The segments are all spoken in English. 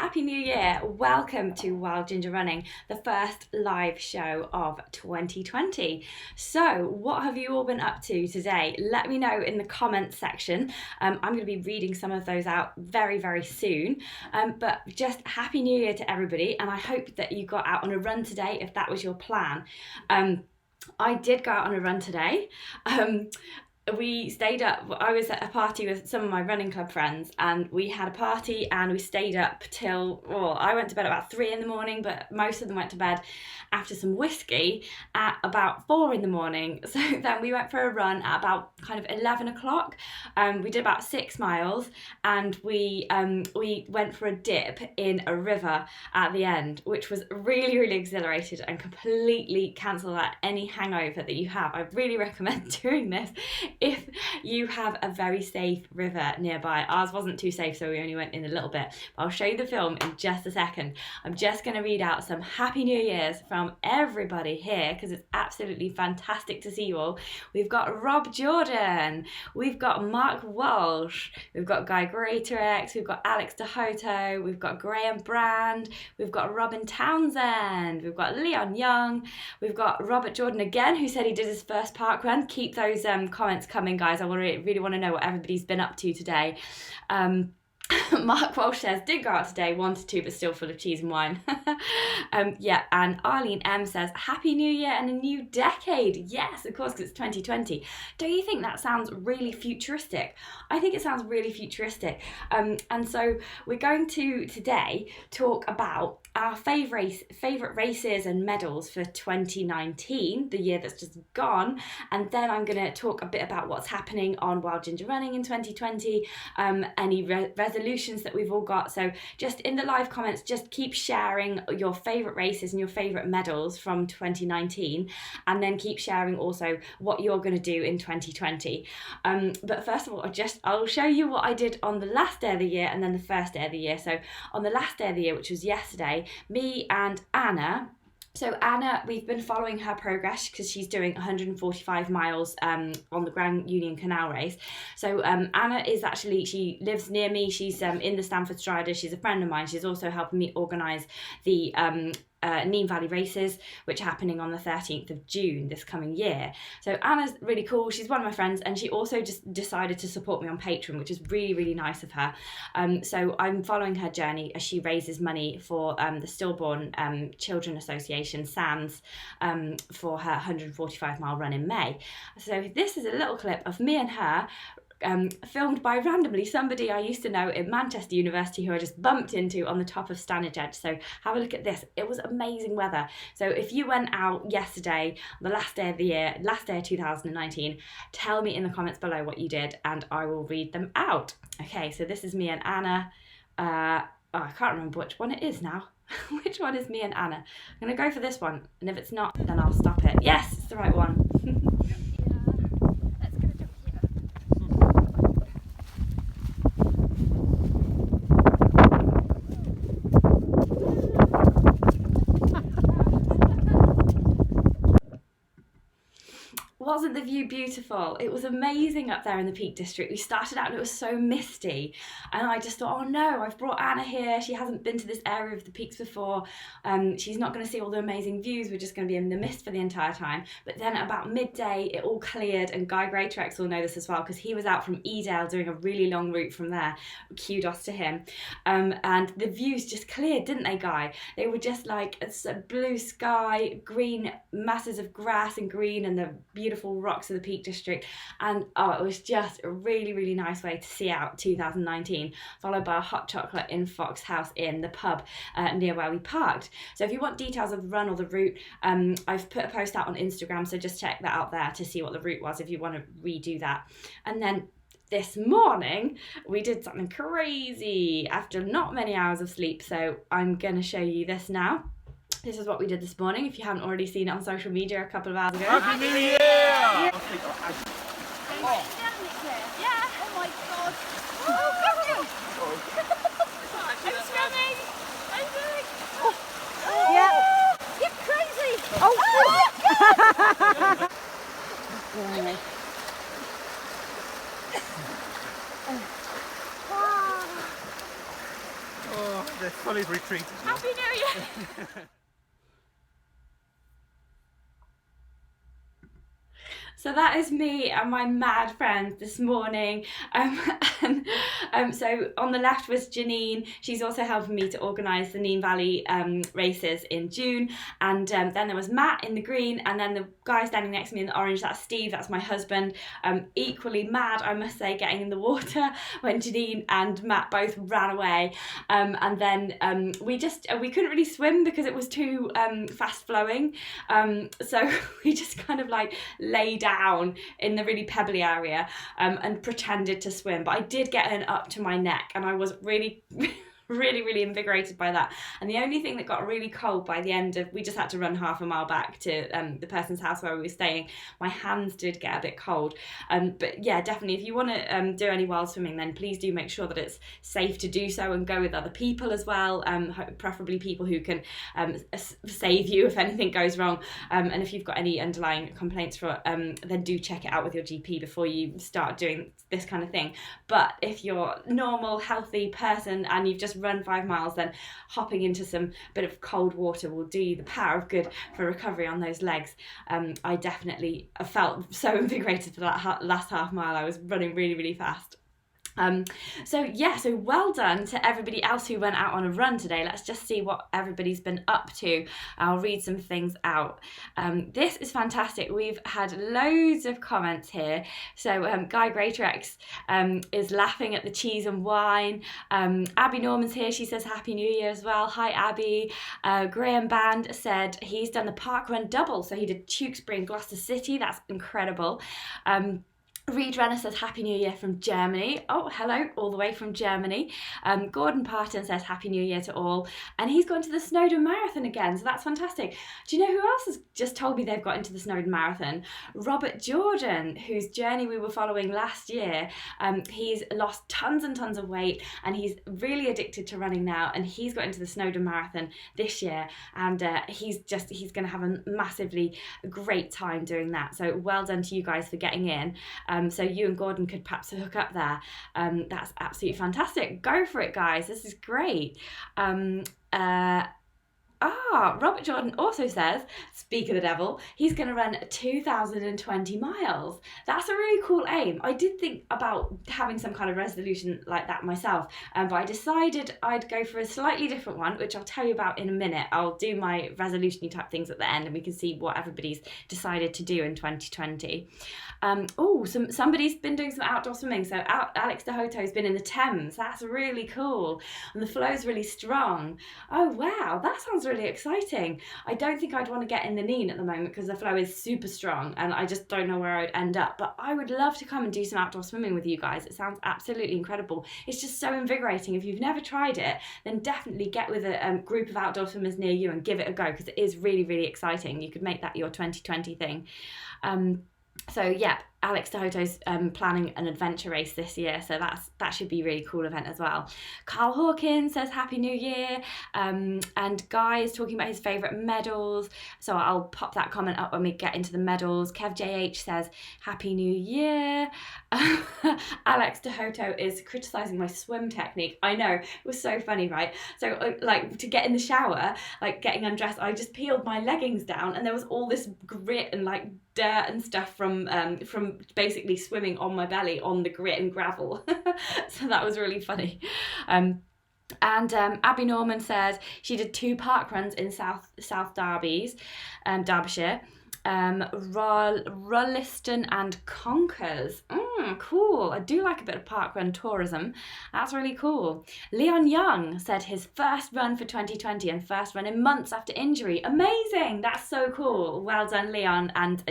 Happy New Year! Welcome to Wild Ginger Running, the first live show of 2020. So, what have you all been up to today? Let me know in the comments section. I'm going to be reading some of those out very, very soon. But just Happy New Year to everybody, and I hope that you got out on a run today if that was your plan. I did go out on a run today. We stayed up. I was at a party with some of my running club friends, and we had a party and we stayed up till, well, I went to bed about 3 in the morning, but most of them went to bed after some whiskey at about 4 in the morning. So then we went for a run at about kind of 11 o'clock. We did about 6 miles, and we went for a dip in a river at the end, which was really, really exhilarated and completely cancelled out any hangover that you have. I really recommend doing this if you have a very safe river nearby. Ours wasn't too safe, so we only went in a little bit. But I'll show you the film in just a second. I'm just going to read out some Happy New Year's from everybody here, because it's absolutely fantastic to see you all. We've got Rob Jordan, we've got Mark Walsh, we've got Guy Greatorex, we've got Alex DeHoto, we've got Graham Brand, we've got Robin Townsend, we've got Leon Young, we've got Robert Jordan again, who said he did his first park run. Keep those comments coming, guys. I really want to know what everybody's been up to today. Mark Walsh says, did go out today, 1 to 2, but still full of cheese and wine. Yeah, and Arlene M says, Happy New Year and a new decade. Yes, of course, because it's 2020. Don't you think that sounds really futuristic? I think it sounds really futuristic. And so we're going to today talk about our favourite races and medals for 2019, the year that's just gone. And then I'm going to talk a bit about what's happening on Wild Ginger Running in 2020, any resolutions that we've all got. So just in the live comments, just keep sharing your favourite races and your favourite medals from 2019, and then keep sharing also what you're going to do in 2020. But first of all, I'll show you what I did on the last day of the year and then the first day of the year. So on the last day of the year, which was yesterday, me and Anna. So Anna, we've been following her progress because she's doing 145 miles on the Grand Union Canal race. So Anna is actually, she lives near me. She's in the Stamford Striders. She's a friend of mine. She's also helping me organise the Neem Valley races, which are happening on the 13th of June this coming year. So Anna's really cool. She's one of my friends, and she also just decided to support me on Patron, which is really, really nice of her. So I'm following her journey as she raises money for the Stillborn Children Association, SANS, for her 145 mile run in May. So this is a little clip of me and her filmed by randomly somebody I used to know in Manchester University who I just bumped into on the top of Stanage Edge. So have a look at this. It was amazing weather. So if you went out yesterday, the last day of the year, last day of 2019, tell me in the comments below what you did and I will read them out. Okay, so this is me and Anna. I can't remember which one it is now. Which one is me and Anna? I'm going to go for this one, and if it's not, then I'll stop it. Yes, it's the right one. Wasn't the view beautiful? It was amazing up there in the Peak District. We started out and it was so misty, and I just thought, oh no, I've brought Anna here. She hasn't been to this area of the peaks before. She's not going to see all the amazing views. We're just going to be in the mist for the entire time. But then at about midday, it all cleared, and Guy Greatorex will know this as well because he was out from Edale doing a really long route from there. Kudos to him. And the views just cleared, didn't they, Guy? They were just like a blue sky, green masses of grass and green, and the beautiful rocks of the Peak District, and it was just a really, really nice way to see out 2019, followed by a hot chocolate in Fox House Inn, the pub near where we parked. So if you want details of the run or the route, I've put a post out on Instagram, so just check that out there to see what the route was if you want to redo that. And then this morning we did something crazy after not many hours of sleep, so I'm going to show you this now. This is what we did this morning, if you haven't already seen it on social media a couple of hours ago. Happy New Year! Yeah. Oh my god! Oh, got you! I'm swimming! I'm doing! Oh. Yeah! You're crazy! Oh! Oh, They're fully retreated now. Happy New Year! So that is me and my mad friends this morning. So on the left was Janine. She's also helping me to organise the Nene Valley races in June. And then there was Matt in the green, and then the guy standing next to me in the orange, that's Steve, that's my husband. Equally mad, I must say, getting in the water when Janine and Matt both ran away. And then we couldn't really swim because it was too fast flowing. So we just kind of like lay down in the really pebbly area and pretended to swim, but I did get in up to my neck, and I was really really invigorated by that. And the only thing that got really cold by the end of, we just had to run half a mile back to the person's house where we were staying. My hands did get a bit cold, but yeah, definitely if you want to do any wild swimming, then please do make sure that it's safe to do so, and go with other people as well, preferably people who can save you if anything goes wrong. And if you've got any underlying complaints then do check it out with your GP before you start doing this kind of thing. But if you're a normal healthy person and you've just run 5 miles, then hopping into some bit of cold water will do you the power of good for recovery on those legs. I definitely felt so invigorated for that last half mile. I was running really fast. So well done to everybody else who went out on a run today. Let's just see what everybody's been up to. I'll read some things out. This is fantastic. We've had loads of comments here. So Guy Greatrex is laughing at the cheese and wine. Abby Norman's here. She says Happy New Year as well. Hi Abby. Graham Band said he's done the park run double. So he did Tewkesbury and Gloucester City. That's incredible. Reed Renner says Happy New Year from Germany. Oh, hello, all the way from Germany. Gordon Parton says Happy New Year to all. And he's gone to the Snowdon Marathon again, so that's fantastic. Do you know who else has just told me they've got into the Snowdon Marathon? Robert Jordan, whose journey we were following last year. He's lost tons and tons of weight, and he's really addicted to running now, and he's got into the Snowdon Marathon this year, and he's going to have a massively great time doing that. So well done to you guys for getting in. So you and Gordon could perhaps hook up there. That's absolutely fantastic. Go for it, guys. This is great. Robert Jordan also says, speak of the devil, he's going to run 2,020 miles. That's a really cool aim. I did think about having some kind of resolution like that myself, but I decided I'd go for a slightly different one, which I'll tell you about in a minute. I'll do my resolution-y type things at the end, and we can see what everybody's decided to do in 2020. Somebody's been doing some outdoor swimming. So Alex DeHoto's been in the Thames. That's really cool. And the flow's really strong. Oh, wow. That sounds really exciting. I don't think I'd want to get in the Nene at the moment because the flow is super strong and I just don't know where I'd end up. But I would love to come and do some outdoor swimming with you guys. It sounds absolutely incredible. It's just so invigorating. If you've never tried it, then definitely get with a group of outdoor swimmers near you and give it a go, because it is really, really exciting. You could make that your 2020 thing. Alex DeHoto's planning an adventure race this year, so that should be a really cool event as well. Carl Hawkins says Happy New Year, and Guy is talking about his favourite medals, so I'll pop that comment up when we get into the medals. Kev JH says Happy New Year. Alex DeHoto is criticising my swim technique. I know, it was so funny, right? So to get in the shower, getting undressed, I just peeled my leggings down and there was all this grit and dirt and stuff from basically swimming on my belly on the grit and gravel. So that was really funny. And Abby Norman says she did 2 park runs in South Derbyshire, Rolleston and Conkers. Cool. I do like a bit of parkrun tourism. That's really cool. Leon Young said his first run for 2020 and first run in months after injury. Amazing. That's so cool. Well done, Leon. And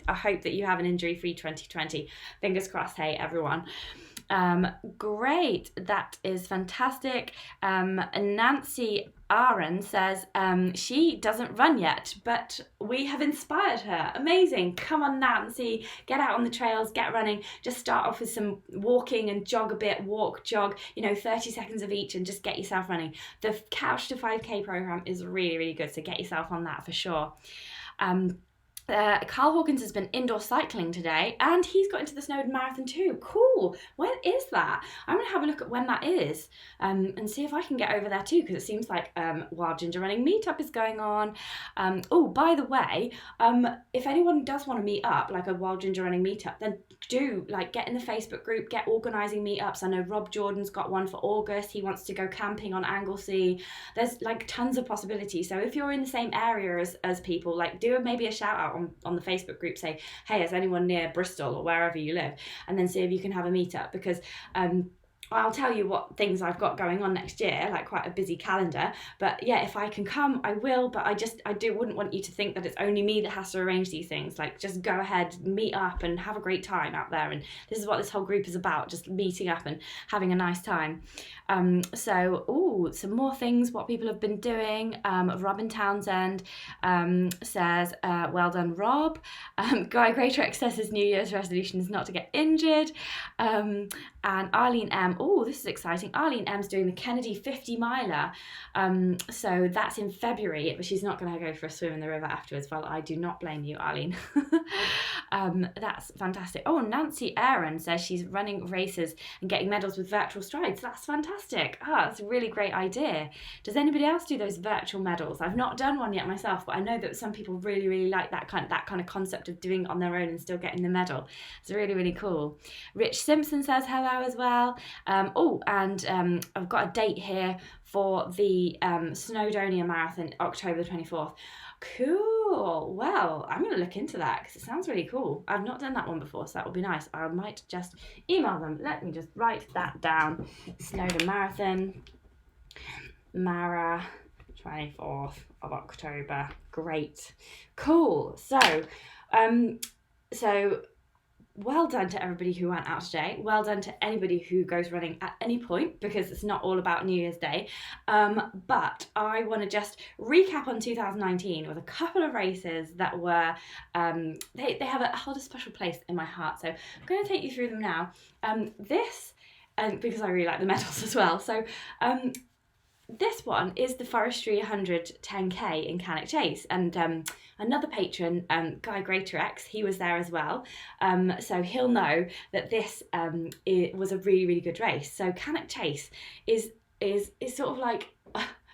I hope that you have an injury-free 2020. Fingers crossed, hey, everyone. Great. That is fantastic. Nancy Aaron says she doesn't run yet, but we have inspired her. Amazing. Come on, Nancy, get out on the trails, get running. Just start off with some walking and jog a bit, walk, jog, 30 seconds of each, and just get yourself running. The Couch to 5K program is really, really good, so get yourself on that for sure. Carl Hawkins has been indoor cycling today, and he's got into the Snowdon Marathon too. Cool. When is that? I'm going to have a look at when that is, and see if I can get over there too, because it seems like Wild Ginger Running meetup is going on. Oh, by the way, if anyone does want to meet up, like a Wild Ginger Running meetup, then do like get in the Facebook group, get organising meetups. I know Rob Jordan's got one for August. He wants to go camping on Anglesey. There's like tons of possibilities. So if you're in the same area as people, like do maybe a shout out on the Facebook group, say, hey, is anyone near Bristol or wherever you live, and then see if you can have a meetup, because I'll tell you what things I've got going on next year, like quite a busy calendar. But yeah, if I can come, I will. But I wouldn't want you to think that it's only me that has to arrange these things. Like, just go ahead, meet up and have a great time out there. And this is what this whole group is about, just meeting up and having a nice time. Some more things, what people have been doing. Robin Townsend says, well done, Rob. Guy Greatrex says his New Year's resolution is not to get injured. And Arlene M, oh, this is exciting. Arlene M's doing the Kennedy 50 miler. So that's in February, but she's not going to go for a swim in the river afterwards. Well, I do not blame you, Arlene. That's fantastic. Oh, Nancy Aaron says she's running races and getting medals with virtual strides. That's fantastic. That's a really great idea. Does anybody else do those virtual medals? I've not done one yet myself, but I know that some people really, really like that kind of concept of doing it on their own and still getting the medal. It's really, really cool. Rich Simpson says hello as well. I've got a date here for the Snowdonia Marathon, October the 24th. Cool. Well, I'm going to look into that because it sounds really cool. I've not done that one before, so that would be nice. I might just email them. Let me just write that down. Snowdon Marathon, Mara, 24th of October. Great. Cool. So well done to everybody who went out today. Well done to anybody who goes running at any point, because it's not all about New Year's Day. But I want to just recap on 2019 with a couple of races that were, they hold a special place in my heart. So I'm going to take you through them now. Because I really like the medals as well. So this one is the Forestry 100 10K in Cannock Chase, and another patron, Guy Greatrex, he was there as well, so he'll know that this it was a really, really good race. So Cannock Chase is sort of like,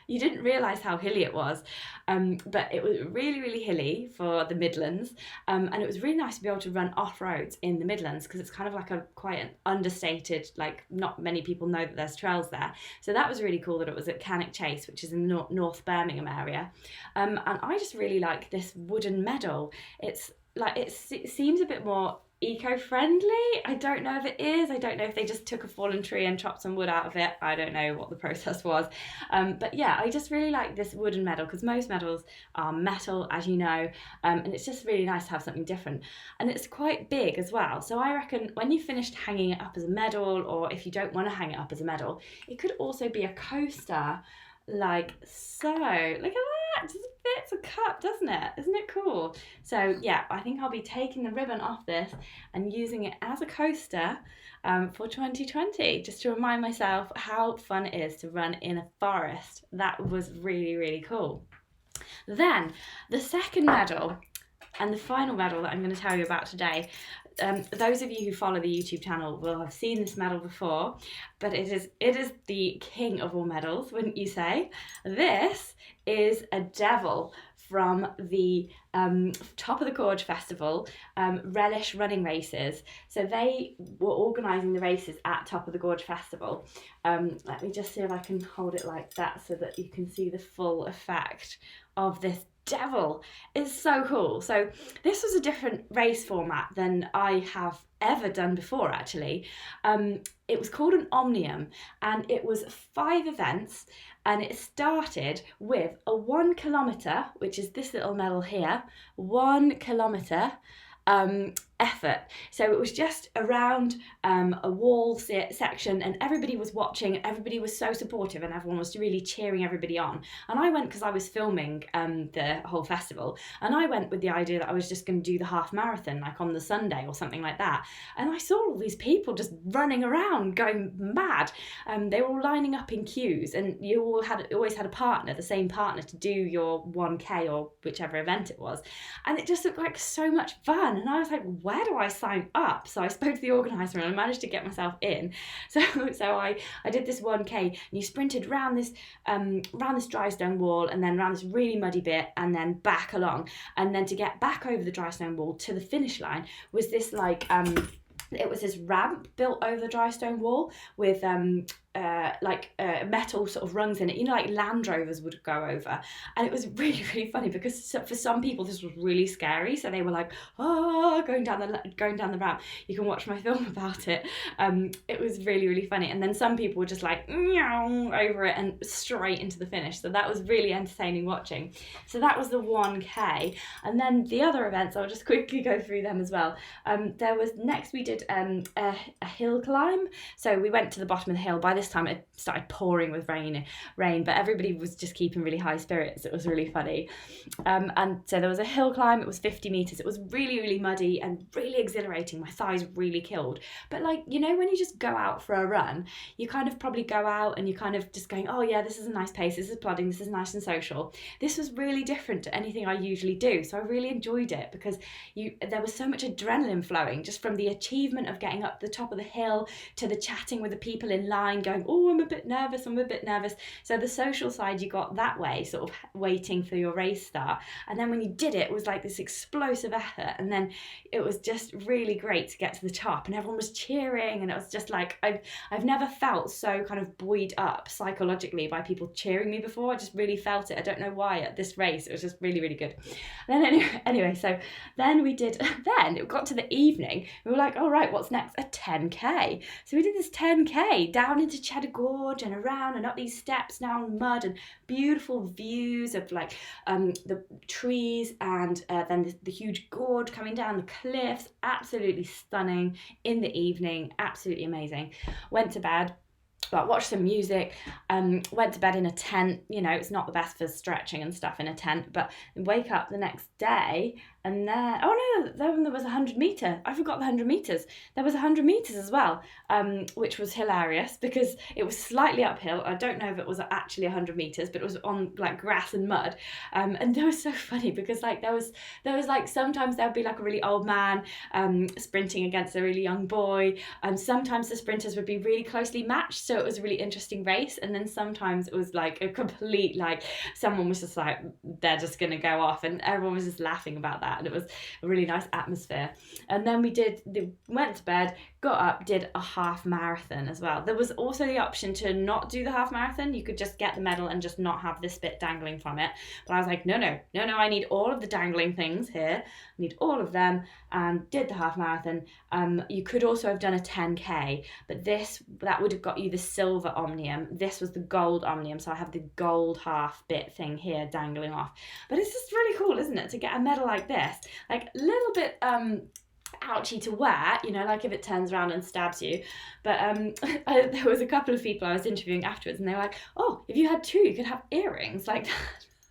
you didn't realise how hilly it was, but it was really, really hilly for the Midlands, and it was really nice to be able to run off-roads in the Midlands, because it's kind of like quite an understated, like not many people know that there's trails there. So that was really cool that it was at Cannock Chase, which is in the North Birmingham area, and I just really like this wooden medal. It's like, it seems a bit more eco-friendly. I don't know if it is. I don't know if they just took a fallen tree and chopped some wood out of it. I don't know what the process was. But yeah, I just really like this wooden medal, because most medals are metal, as you know, and it's just really nice to have something different. And it's quite big as well. So I reckon when you've finished hanging it up as a medal, or if you don't want to hang it up as a medal, it could also be a coaster, like so. Look at that, it just fits a cup, doesn't it? Isn't it cool? So yeah, I think I'll be taking the ribbon off this and using it as a coaster for 2020, just to remind myself how fun it is to run in a forest. That was really, really cool. Then the second medal and the final medal that I'm going to tell you about today, those of you who follow the YouTube channel will have seen this medal before, but it is the king of all medals, wouldn't you say? This is a devil from the Top of the Gorge Festival, Relish running races. So they were organising the races at Top of the Gorge Festival. Let me just see if I can hold it like that so that you can see the full effect of this devil. Is so cool. So this was a different race format than I have ever done before, actually. It was called an Omnium, and it was 5 events, and it started with a 1 kilometre, which is this little medal here, 1 kilometre effort. So it was just around a wall section, and everybody was watching, everybody was so supportive, and everyone was really cheering everybody on. And I went because I was filming the whole festival, and I went with the idea that I was just going to do the half marathon like on the Sunday or something like that. And I saw all these people just running around going mad. They were all lining up in queues, and you always had a partner, the same partner, to do your 1K or whichever event it was. And it just looked like so much fun, and I was like, where do I sign up? So I spoke to the organizer and I managed to get myself in. So I did this 1K, and you sprinted round this dry stone wall, and then round this really muddy bit, and then back along. And then to get back over the dry stone wall to the finish line was this it was this ramp built over the dry stone wall with metal sort of rungs in it, like Land Rovers would go over. And it was really, really funny because for some people this was really scary, so they were like, going down the ramp. You can watch my film about it. It was really, really funny. And then some people were just like over it and straight into the finish, so that was really entertaining watching. So that was the 1K. And then the other events, I'll just quickly go through them as well. We did a hill climb. So we went to the bottom of the hill. By this time it started pouring with rain, but everybody was just keeping really high spirits. It was really funny. And so there was a hill climb. It was 50 meters. It was really, really muddy and really exhilarating. My thighs really killed. But when you just go out for a run, you kind of probably go out and you kind of just going, oh yeah, this is a nice pace, this is plodding, this is nice and social. This was really different to anything I usually do. So I really enjoyed it because there was so much adrenaline flowing just from the achievement of getting up the top of the hill to the chatting with the people in line going, oh, I'm a bit nervous. So the social side you got that way, sort of waiting for your race start. And then when you did it was like this explosive effort. And then it was just really great to get to the top, and everyone was cheering. And it was just like, I've never felt so kind of buoyed up psychologically by people cheering me before. I just really felt it. I don't know why at this race. It was just really, really good. And then anyway, so then it got to the evening. We were like, all right, what's next? A 10K. So we did this 10K down into Cheddar Gorge and around and up these steps down mud, and beautiful views of the trees, and then the huge gorge coming down the cliffs. Absolutely stunning in the evening. Absolutely amazing. Went to bed. Watched some music, went to bed in a tent. It's not the best for stretching and stuff in a tent, but wake up the next day and then, there was 100 meter. I forgot the 100 meters. There was 100 meters as well, which was hilarious because it was slightly uphill. I don't know if it was actually 100 meters, but it was on grass and mud. And it was so funny because there was sometimes there would be a really old man sprinting against a really young boy, and sometimes the sprinters would be really closely matched. So it was a really interesting race. And then sometimes it was a complete, someone was just they're just going to go off, and everyone was just laughing about that. And it was a really nice atmosphere. And then we went to bed, got up, did a half marathon as well. There was also the option to not do the half marathon. You could just get the medal and just not have this bit dangling from it. But I was like, no, I need all of the dangling things here. I need all of them, and did the half marathon. You could also have done a 10K, but that would have got you the silver omnium. This was the gold omnium, so I have the gold half bit thing here dangling off. But it's just really cool, isn't it, to get a medal like this? A little bit ouchy to wear, if it turns around and stabs you. But there was a couple of people I was interviewing afterwards, and they were like, oh, if you had two, you could have earrings like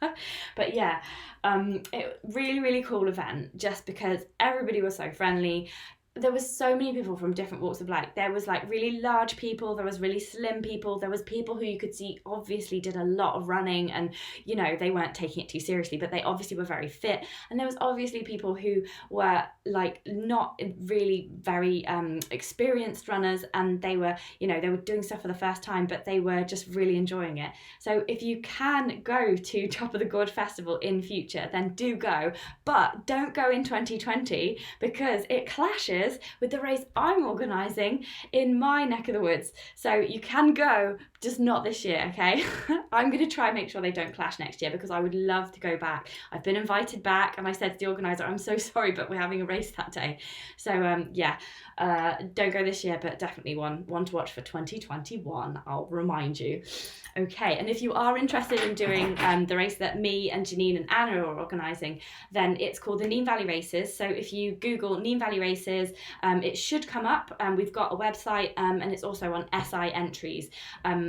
that. But yeah, it really, really cool event, just because everybody was so friendly. There was so many people from different walks of life. There was really large people, there was really slim people, there was people who you could see obviously did a lot of running, and they weren't taking it too seriously, but they obviously were very fit. And there was obviously people who were not really very experienced runners, and they were they were doing stuff for the first time, but they were just really enjoying it. So if you can go to Top of the Gorge Festival in future, then do go, but don't go in 2020 because it clashes races with the race I'm organising in my neck of the woods. So you can go, just not this year, okay? I'm going to try and make sure they don't clash next year because I would love to go back. I've been invited back and I said to the organiser, I'm so sorry, but we're having a race that day. So don't go this year, but definitely one to watch for 2021. I'll remind you. Okay, and if you are interested in doing the race that me and Janine and Anna are organising, then it's called the Nene Valley Races. So if you Google Nene Valley Races, it should come up. We've got a website and it's also on SI entries.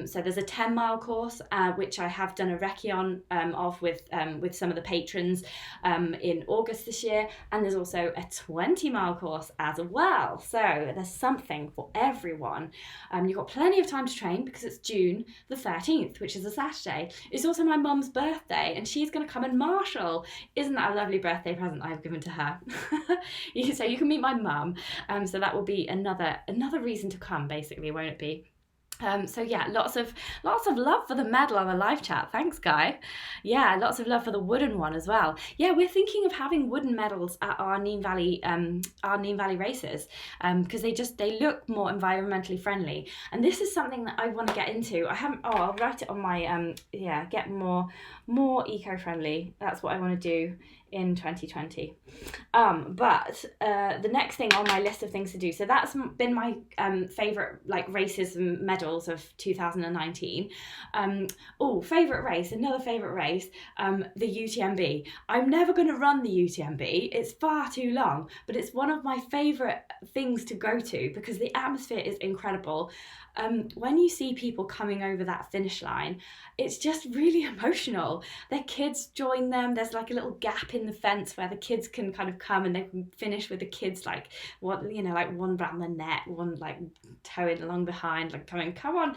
So there's a 10-mile course, which I have done a recce of with some of the patrons in August this year. And there's also a 20-mile course as well. So there's something for everyone. You've got plenty of time to train because it's June the 13th, which is a Saturday. It's also my mum's birthday and she's going to come and marshal. Isn't that a lovely birthday present I've given to her? So you can meet my mum. So that will be another reason to come, basically, won't it be? So yeah, lots of love for the medal on the live chat. Thanks, Guy. Yeah, lots of love for the wooden one as well. Yeah, we're thinking of having wooden medals at our Nene Valley races because they look more environmentally friendly. And this is something that I want to get into. I'll write it on my get more eco-friendly. That's what I want to do in 2020. But the next thing on my list of things to do, so that's been my favourite races and medals of 2019. Another favourite race, the UTMB. I'm never going to run the UTMB, it's far too long, but it's one of my favourite things to go to because the atmosphere is incredible. When you see people coming over that finish line, it's just really emotional. Their kids join them. There's like a little gap in the fence where the kids can kind of come and they can finish with the kids one around the neck, one towing along behind, coming, come on,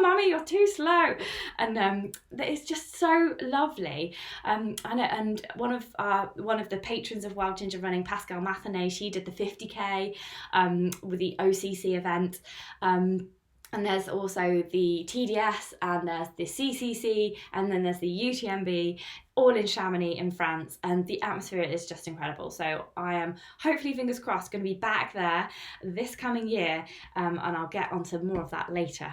mummy, you're too slow. And it's just so lovely. And one of the patrons of Wild Ginger Running, Pascal Mathene, she did the 50k with the OCC event. And there's also the TDS and there's the CCC and then there's the UTMB, all in Chamonix in France, and the atmosphere is just incredible. So I am hopefully, fingers crossed, going to be back there this coming year, and I'll get onto more of that later.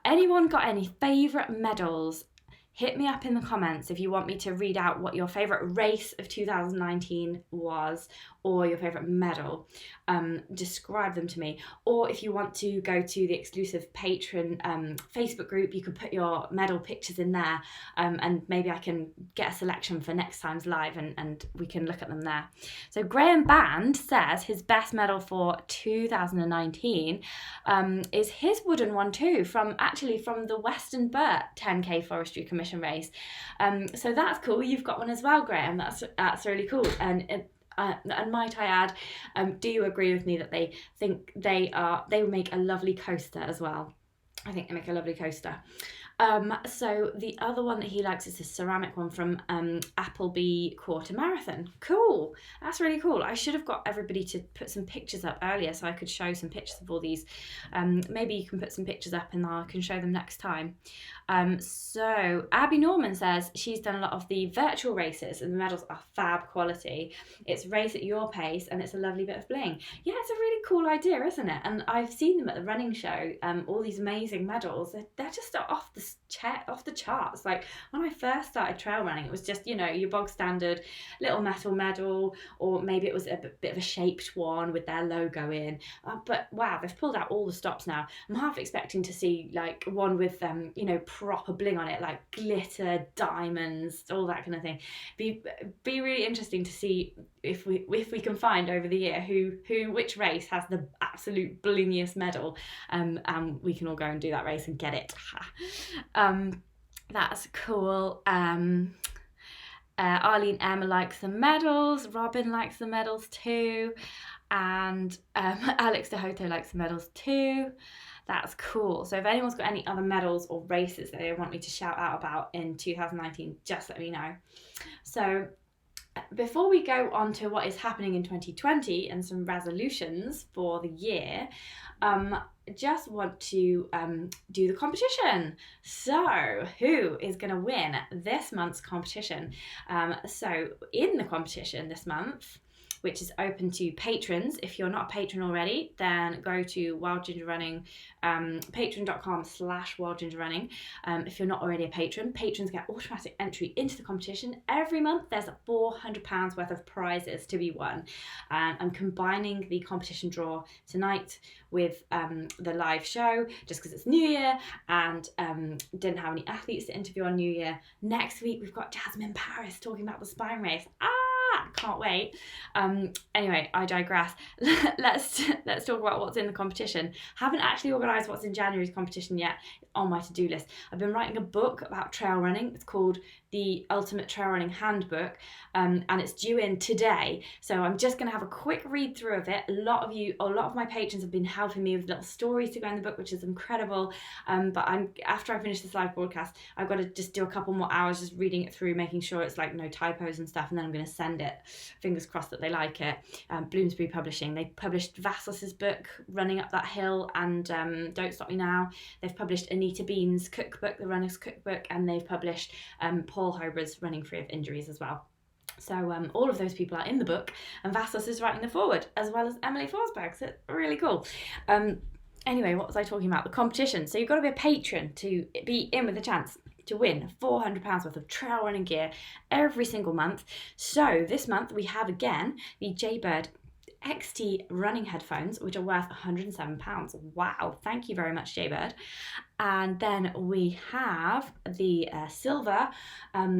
Anyone got any favourite medals? Hit me up in the comments if you want me to read out what your favourite race of 2019 was or your favourite medal. Describe them to me. Or if you want to go to the exclusive Patron Facebook group, you can put your medal pictures in there and maybe I can get a selection for next time's live and we can look at them there. So Graham Band says his best medal for 2019 is his wooden one too, from the Western Burt 10k Forestry Commission race. So that's cool. You've got one as well, Graham. That's really cool. And might I add, do you agree with me that they think they make a lovely coaster as well? I think they make a lovely coaster. So the other one that he likes is a ceramic one from Appleby Quarter Marathon. Cool. That's really cool. I should have got everybody to put some pictures up earlier so I could show some pictures of all these. Maybe you can put some pictures up and I can show them next time. So Abby Norman says she's done a lot of the virtual races and the medals are fab quality. It's race at your pace and it's a lovely bit of bling. Yeah, it's a really cool idea, isn't it? And I've seen them at the running show, all these amazing medals. They're just off the charts. Like when I first started trail running, it was just, your bog standard little metal medal, or maybe it was a bit of a shaped one with their logo in. But wow, they've pulled out all the stops now. I'm half expecting to see one with proper bling on it, like glitter, diamonds, all that kind of thing. Be really interesting to see if we can find over the year which race has the absolute blingiest medal, and we can all go and do that race and get it. That's cool. Arlene Emma likes the medals, Robin likes the medals too, and Alex DeHoto likes the medals too. That's cool. So if anyone's got any other medals or races that they want me to shout out about in 2019, just let me know. So before we go on to what is happening in 2020 and some resolutions for the year, just want to do the competition. So who is going to win this month's competition? So in the competition this month, which is open to patrons. If you're not a patron already, then go to Wild Ginger Running, patron.com/wildgingerrunning. If you're not already a patron, patrons get automatic entry into the competition. Every month there's £400 worth of prizes to be won. I'm combining the competition draw tonight with the live show, just because it's New Year and didn't have any athletes to interview on New Year. Next week we've got Jasmine Paris talking about the spine race. Can't wait. Anyway, I digress. Let's talk about what's in the competition. Haven't actually organised what's in January's competition yet. It's on my to-do list. I've been writing a book about trail running. It's called The Ultimate Trail Running Handbook, and it's due in today. So I'm just going to have a quick read through of it. A lot of my patrons have been helping me with little stories to go in the book, which is incredible. But after I finish this live broadcast, I've got to just do a couple more hours just reading it through, making sure it's like no typos and stuff, and then I'm going to send it. Fingers crossed that they like it. Bloomsbury Publishing. They published Vassos's book, Running Up That Hill, and Don't Stop Me Now. They've published Anita Bean's cookbook, The Runner's Cookbook, and they've published Paul Hober's Running Free of Injuries as well. So all of those people are in the book, and Vassos is writing the foreword, as well as Emily Forsberg. So it's really cool. Anyway, what was I talking about? The competition. So you've got to be a patron to be in with a chance to win £400 worth of trail running gear every single month. So this month we have again the Jaybird XT running headphones, which are worth £107. Wow, thank you very much, Jaybird. And then we have the silver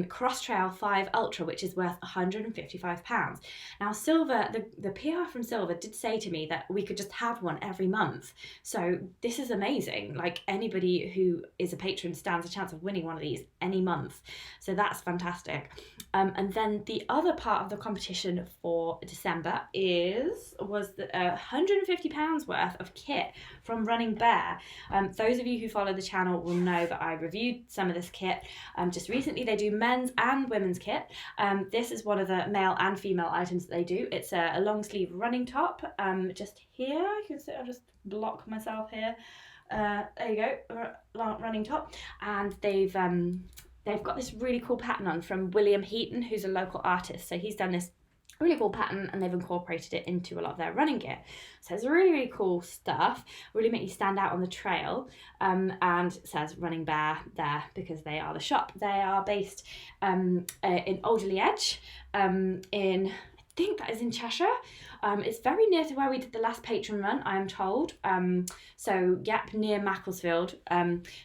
Cross Trail 5 Ultra, which is worth £155. Now, Silver, the PR from Silver did say to me that we could just have one every month. So this is amazing. Like, anybody who is a patron stands a chance of winning one of these any month. So that's fantastic. And then the other part of the competition for December was the £150 worth of kit from Running Bear. Those of you who follow the channel will know that I reviewed some of this kit just recently. They do men's and women's kit. This is one of the male and female items that they do. It's a long sleeve running top. Just here, you can see, I'll just block myself here. There you go, running top. And they've got this really cool pattern on from William Heaton, who's a local artist. So he's done this really cool pattern and they've incorporated it into a lot of their running gear. So it's really, really cool stuff, really make you stand out on the trail. And it says Running Bear there because they are the shop. They are based in Alderley Edge, I think that is in Cheshire. It's very near to where we did the last patron run, I am told. So yep, near Macclesfield.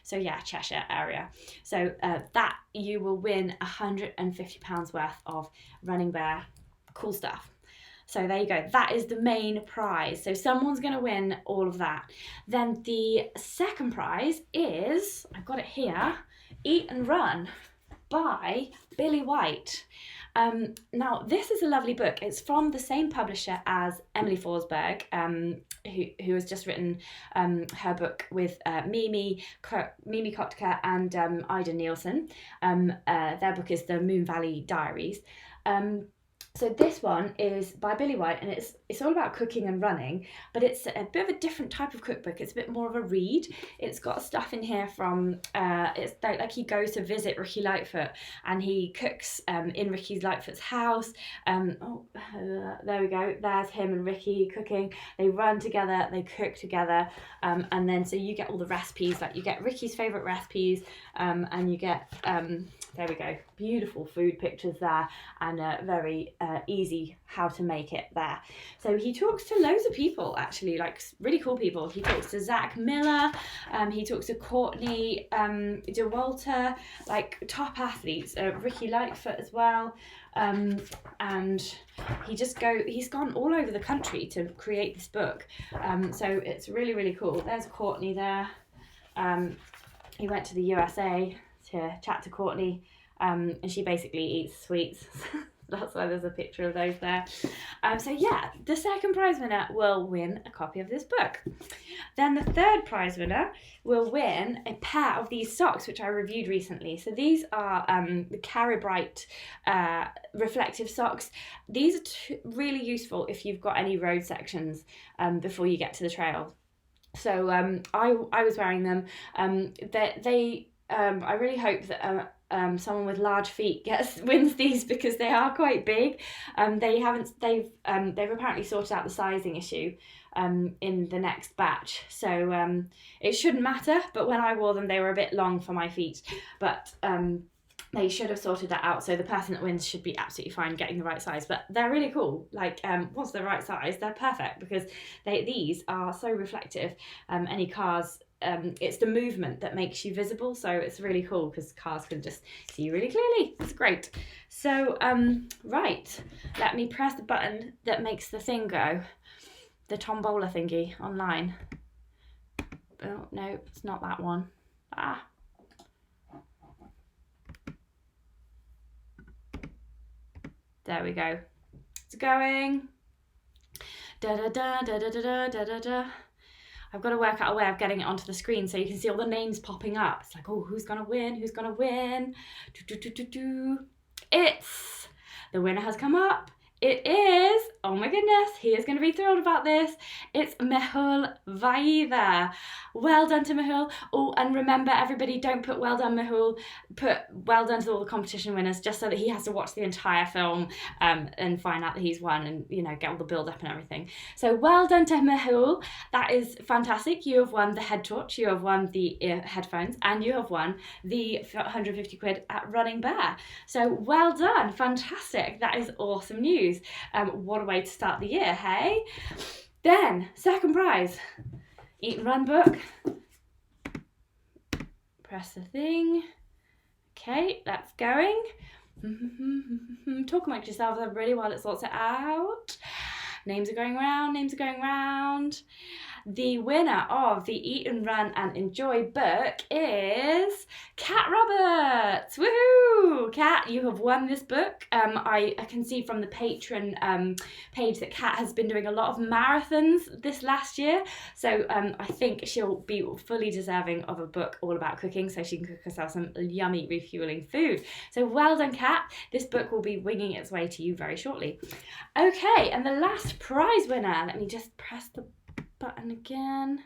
So yeah, Cheshire area. So that you will win £150 worth of Running Bear cool stuff. So there you go. That is the main prize. So someone's going to win all of that. Then the second prize is, I've got it here, Eat and Run by Billy White. Now, this is a lovely book. It's from the same publisher as Emily Forsberg, who has just written her book with Mimi Kotka and Ida Nielsen. Their book is The Moon Valley Diaries. So this one is by Billy White, and it's all about cooking and running, but it's a bit of a different type of cookbook. It's a bit more of a read. It's got stuff in here from, it's like he goes to visit Ricky Lightfoot and he cooks in Ricky Lightfoot's house. There we go. There's him and Ricky cooking. They run together, they cook together, and then so you get all the recipes, like you get Ricky's favourite recipes, and you get, there we go, beautiful food pictures there, and very easy how to make it there. So he talks to loads of people, actually, like really cool people. He talks to Zach Miller, he talks to Courtney DeWalter, like top athletes, Ricky Lightfoot as well, and he's gone all over the country to create this book, so it's really, really cool. There's Courtney there. He went to the USA to chat to Courtney, and she basically eats sweets. That's why there's a picture of those there. So yeah, the second prize winner will win a copy of this book. Then the third prize winner will win a pair of these socks, which I reviewed recently. So these are the Caribrite reflective socks. These are really useful if you've got any road sections before you get to the trail. So I was wearing them. I really hope that someone with large feet wins these, because they are quite big. They've apparently sorted out the sizing issue in the next batch, so it shouldn't matter. But when I wore them, they were a bit long for my feet, but they should have sorted that out, so the person that wins should be absolutely fine getting the right size. But they're really cool. Like, once they're the right size, they're perfect, because these are so reflective. Any cars, it's the movement that makes you visible, so it's really cool because cars can just see you really clearly. It's great. So right, let me press the button that makes the thing go, the tombola thingy online. Oh no, it's not that one. There we go. It's going. Da da da da da da da da da. I've got to work out a way of getting it onto the screen so you can see all the names popping up. It's like, oh, who's gonna win? Who's gonna win? It's the winner has come up. It is, oh my goodness, he is going to be thrilled about this. It's Mehul Vaida. Well done to Mehul. Oh, and remember, everybody, don't put well done Mehul, put well done to all the competition winners, just so that he has to watch the entire film and find out that he's won, and, you know, get all the build up and everything. So well done to Mehul. That is fantastic. You have won the head torch, you have won the headphones, and you have won the 150 quid at Running Bear. So well done. Fantastic. That is awesome news. What a way to start the year, hey? Then, second prize, Eat and Run book. Press the thing. Okay, that's going. Talk amongst yourselves, everybody, while it sorts it out. Names are going round, names are going round. The winner of the Eat and Run and Enjoy book is Kat Roberts. Woohoo! Kat, you have won this book. I can see from the Patron page that Kat has been doing a lot of marathons this last year. So I think she'll be fully deserving of a book all about cooking, so she can cook herself some yummy, refueling food. So well done, Kat. This book will be winging its way to you very shortly. Okay, and the last prize winner. Let me just press the button again.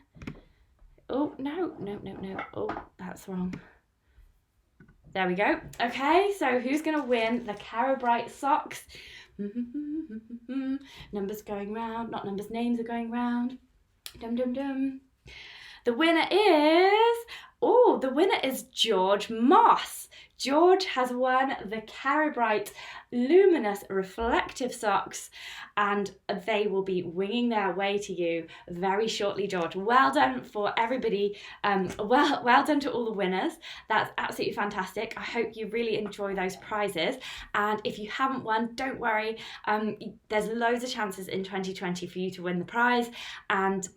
Oh, no. Oh, that's wrong. There we go. Okay, so who's going to win the Caro Bright socks? Numbers going round, not numbers, names are going round. Dum dum dum. The winner is George Moss. George has won the Caro Bright luminous reflective socks, and they will be winging their way to you very shortly, George. Well done for everybody. Well done to all the winners. That's absolutely fantastic. I hope you really enjoy those prizes, and if you haven't won, don't worry. There's loads of chances in 2020 for you to win the prize, and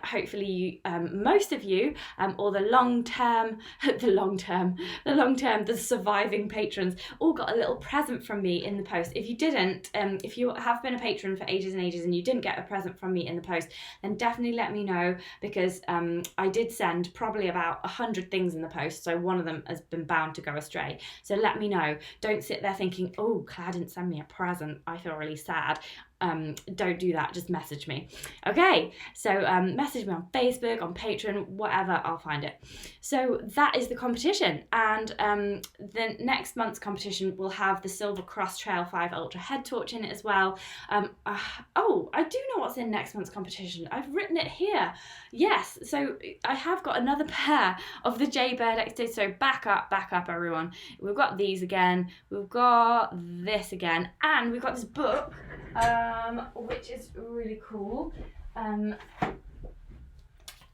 hopefully most of you, or the surviving patrons, all got a little present from me in the post. If you didn't, if you have been a patron for ages and ages and you didn't get a present from me in the post, then definitely let me know, because I did send probably about 100 things in the post, so one of them has been bound to go astray. So let me know. Don't sit there thinking, oh, Claire didn't send me a present, I feel really sad. Don't do that, just message me. Okay, so message me on Facebook, on Patreon, whatever, I'll find it. So that is the competition, and the next month's competition will have the Silver Cross Trail 5 Ultra head torch in it as well. Oh, I do know what's in next month's competition. I've written it here. Yes, so I have got another pair of the Jaybird XD, so back up everyone. We've got these again, we've got this again, and we've got this book, which is really cool.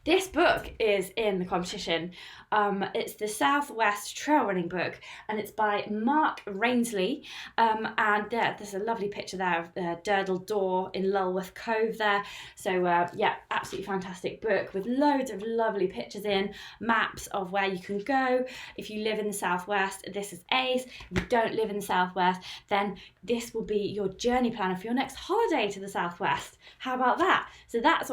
This book is in the competition. It's the Southwest Trail Running book, and it's by Mark Rainsley. And there's a lovely picture there of the Durdle Door in Lulworth Cove there. So yeah, absolutely fantastic book with loads of lovely pictures in, maps of where you can go. If you live in the Southwest, this is ace. If you don't live in the Southwest, then this will be your journey planner for your next holiday to the Southwest. How about that? So that's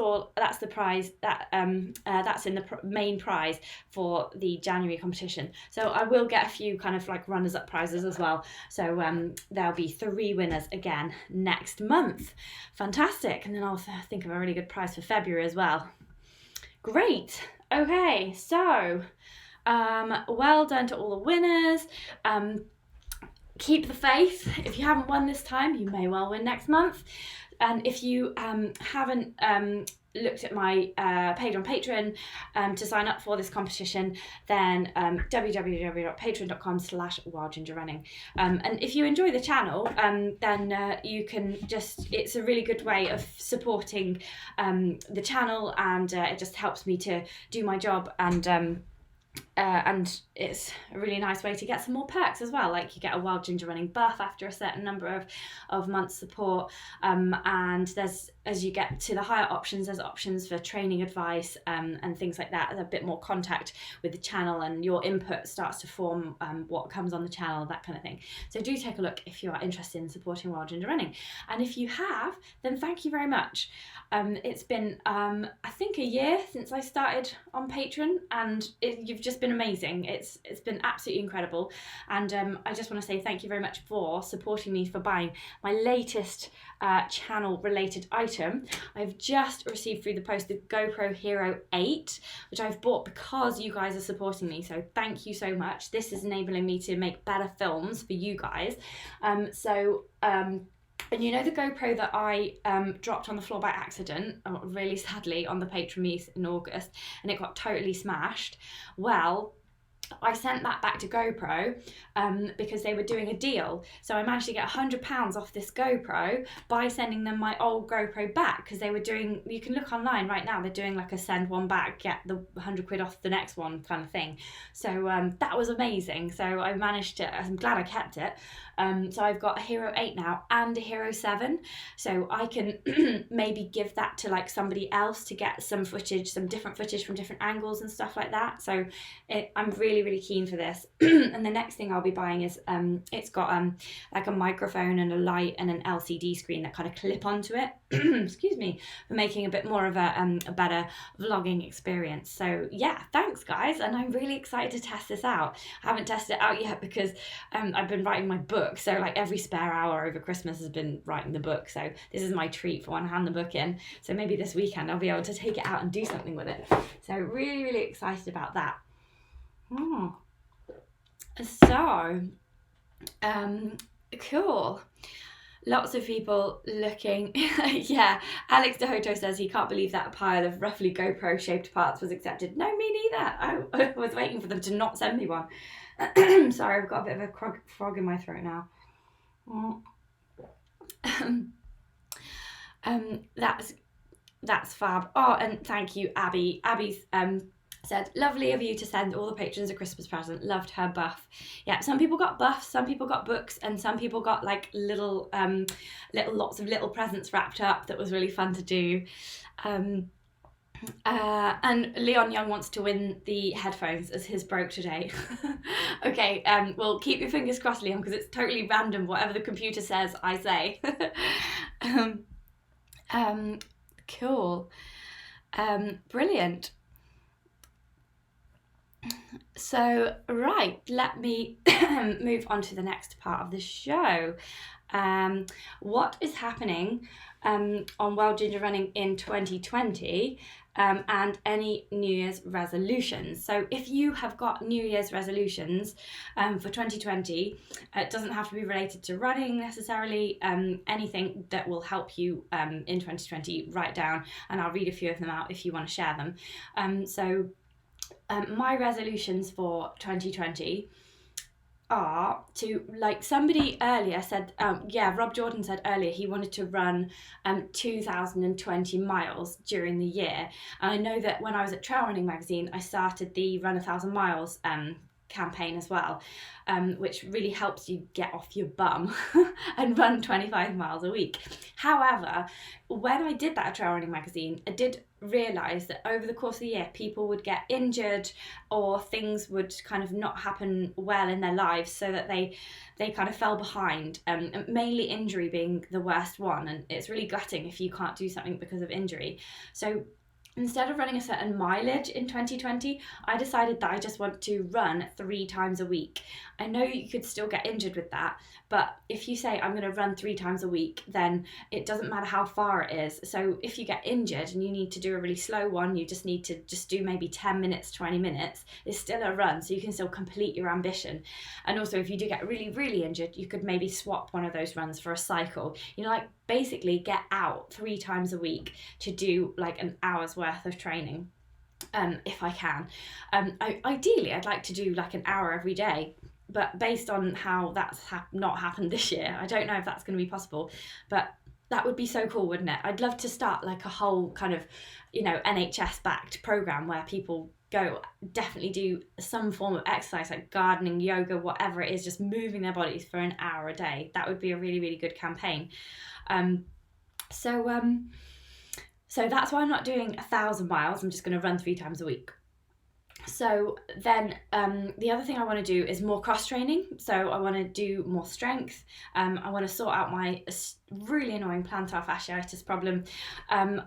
the prize that's in the main prize for the January competition. So I will get a few kind of like runners up prizes as well. So there'll be 3 winners again next month. Fantastic. And then I'll think of a really good prize for February as well. Great. Okay, so Well done to all the winners. Keep the faith. If you haven't won this time, you may well win next month. And if you haven't looked at my page on Patreon to sign up for this competition, then www.patreon.com/wildgingerrunning. And if you enjoy the channel, then you can it's a really good way of supporting the channel, and it just helps me to do my job, and it's a really nice way to get some more perks as well, like you get a Wild Ginger Running buff after a certain number of months support, and there's, as you get to the higher options, there's options for training advice and things like that. There's a bit more contact with the channel, and your input starts to form what comes on the channel, that kind of thing. So do take a look if you are interested in supporting Wild Ginger Running, and if you have, then thank you very much. It's been I think a year since I started on Patreon, and you've just been amazing. It's been absolutely incredible, and I just want to say thank you very much for supporting me, for buying my latest channel related item. I've just received through the post the GoPro Hero 8, which I've bought because you guys are supporting me, so thank you so much. This is enabling me to make better films for you guys. And you know the GoPro that I dropped on the floor by accident, really sadly, on the Patron meet in August, and it got totally smashed? Well, I sent that back to GoPro because they were doing a deal. So I managed to get £100 off this GoPro by sending them my old GoPro back, because they were doing, you can look online right now, they're doing like a send one back, get the £100 off the next one kind of thing. So that was amazing. So I managed to, I'm glad I kept it. So I've got a Hero 8 now and a Hero 7. So I can maybe give that to like somebody else to get some footage, some different footage from different angles and stuff like that. So I'm really keen for this. And the next thing I'll be buying is it's got like a microphone and a light and an LCD screen that kind of clip onto it. Excuse me, for making a bit more of a better vlogging experience. So yeah, thanks guys, and I'm really excited to test this out. I haven't tested it out yet because I've been writing my book, so like every spare hour over Christmas has been writing the book, so this is my treat for when I hand the book in. So maybe this weekend I'll be able to take it out and do something with it. So really excited about that. So cool. Lots of people looking. Yeah, Alex DeHoto says he can't believe that a pile of roughly GoPro shaped parts was accepted. No, me neither. I was waiting for them to not send me one. Sorry, I've got a bit of a frog in my throat now. That's fab. Oh, and thank you, Abby. Abby's said, lovely of you to send all the patrons a Christmas present. Loved her buff. Yeah, some people got buffs, some people got books, and some people got like lots of little presents wrapped up. That was really fun to do. And Leon Young wants to win the headphones as his broke today. Okay, well, keep your fingers crossed, Leon, because it's totally random. Whatever the computer says, I say. Cool. Brilliant. So, right, let me move on to the next part of the show. What is happening on Wild Ginger Running in 2020, and any New Year's resolutions. So if you have got New Year's resolutions for 2020, it doesn't have to be related to running necessarily, anything that will help you in 2020, write down, and I'll read a few of them out if you want to share them. My resolutions for 2020 are to, like somebody earlier said, Rob Jordan said earlier he wanted to run 2,020 miles during the year. And I know that when I was at Trail Running Magazine, I started the Run 1,000 Miles campaign as well, which really helps you get off your bum and run 25 miles a week. However, when I did that at Trail Running Magazine, I did realise that over the course of the year people would get injured, or things would kind of not happen well in their lives, so that they kind of fell behind, mainly injury being the worst one, and it's really gutting if you can't do something because of injury. So instead of running a certain mileage in 2020, I decided that I just want to run 3 times a week. I know you could still get injured with that, but if you say I'm going to run 3 times a week, then it doesn't matter how far it is. So if you get injured and you need to do a really slow one, you just need to just do maybe 10 minutes, 20 minutes, it's still a run, so you can still complete your ambition. And also, if you do get really, really injured, you could maybe swap one of those runs for a cycle. You know, like basically get out 3 times a week to do like an hour's worth of training, if I can. Ideally, I'd like to do like an hour every day, but based on how that's not happened this year, I don't know if that's going to be possible, but that would be so cool, wouldn't it? I'd love to start like a whole kind of, you know, NHS backed program where people go definitely do some form of exercise, like gardening, yoga, whatever it is, just moving their bodies for an hour a day. That would be a really, really good campaign. So that's why I'm not doing 1,000 miles. I'm just going to run 3 times a week. So then the other thing I want to do is more cross training. So I want to do more strength. I want to sort out my really annoying plantar fasciitis problem.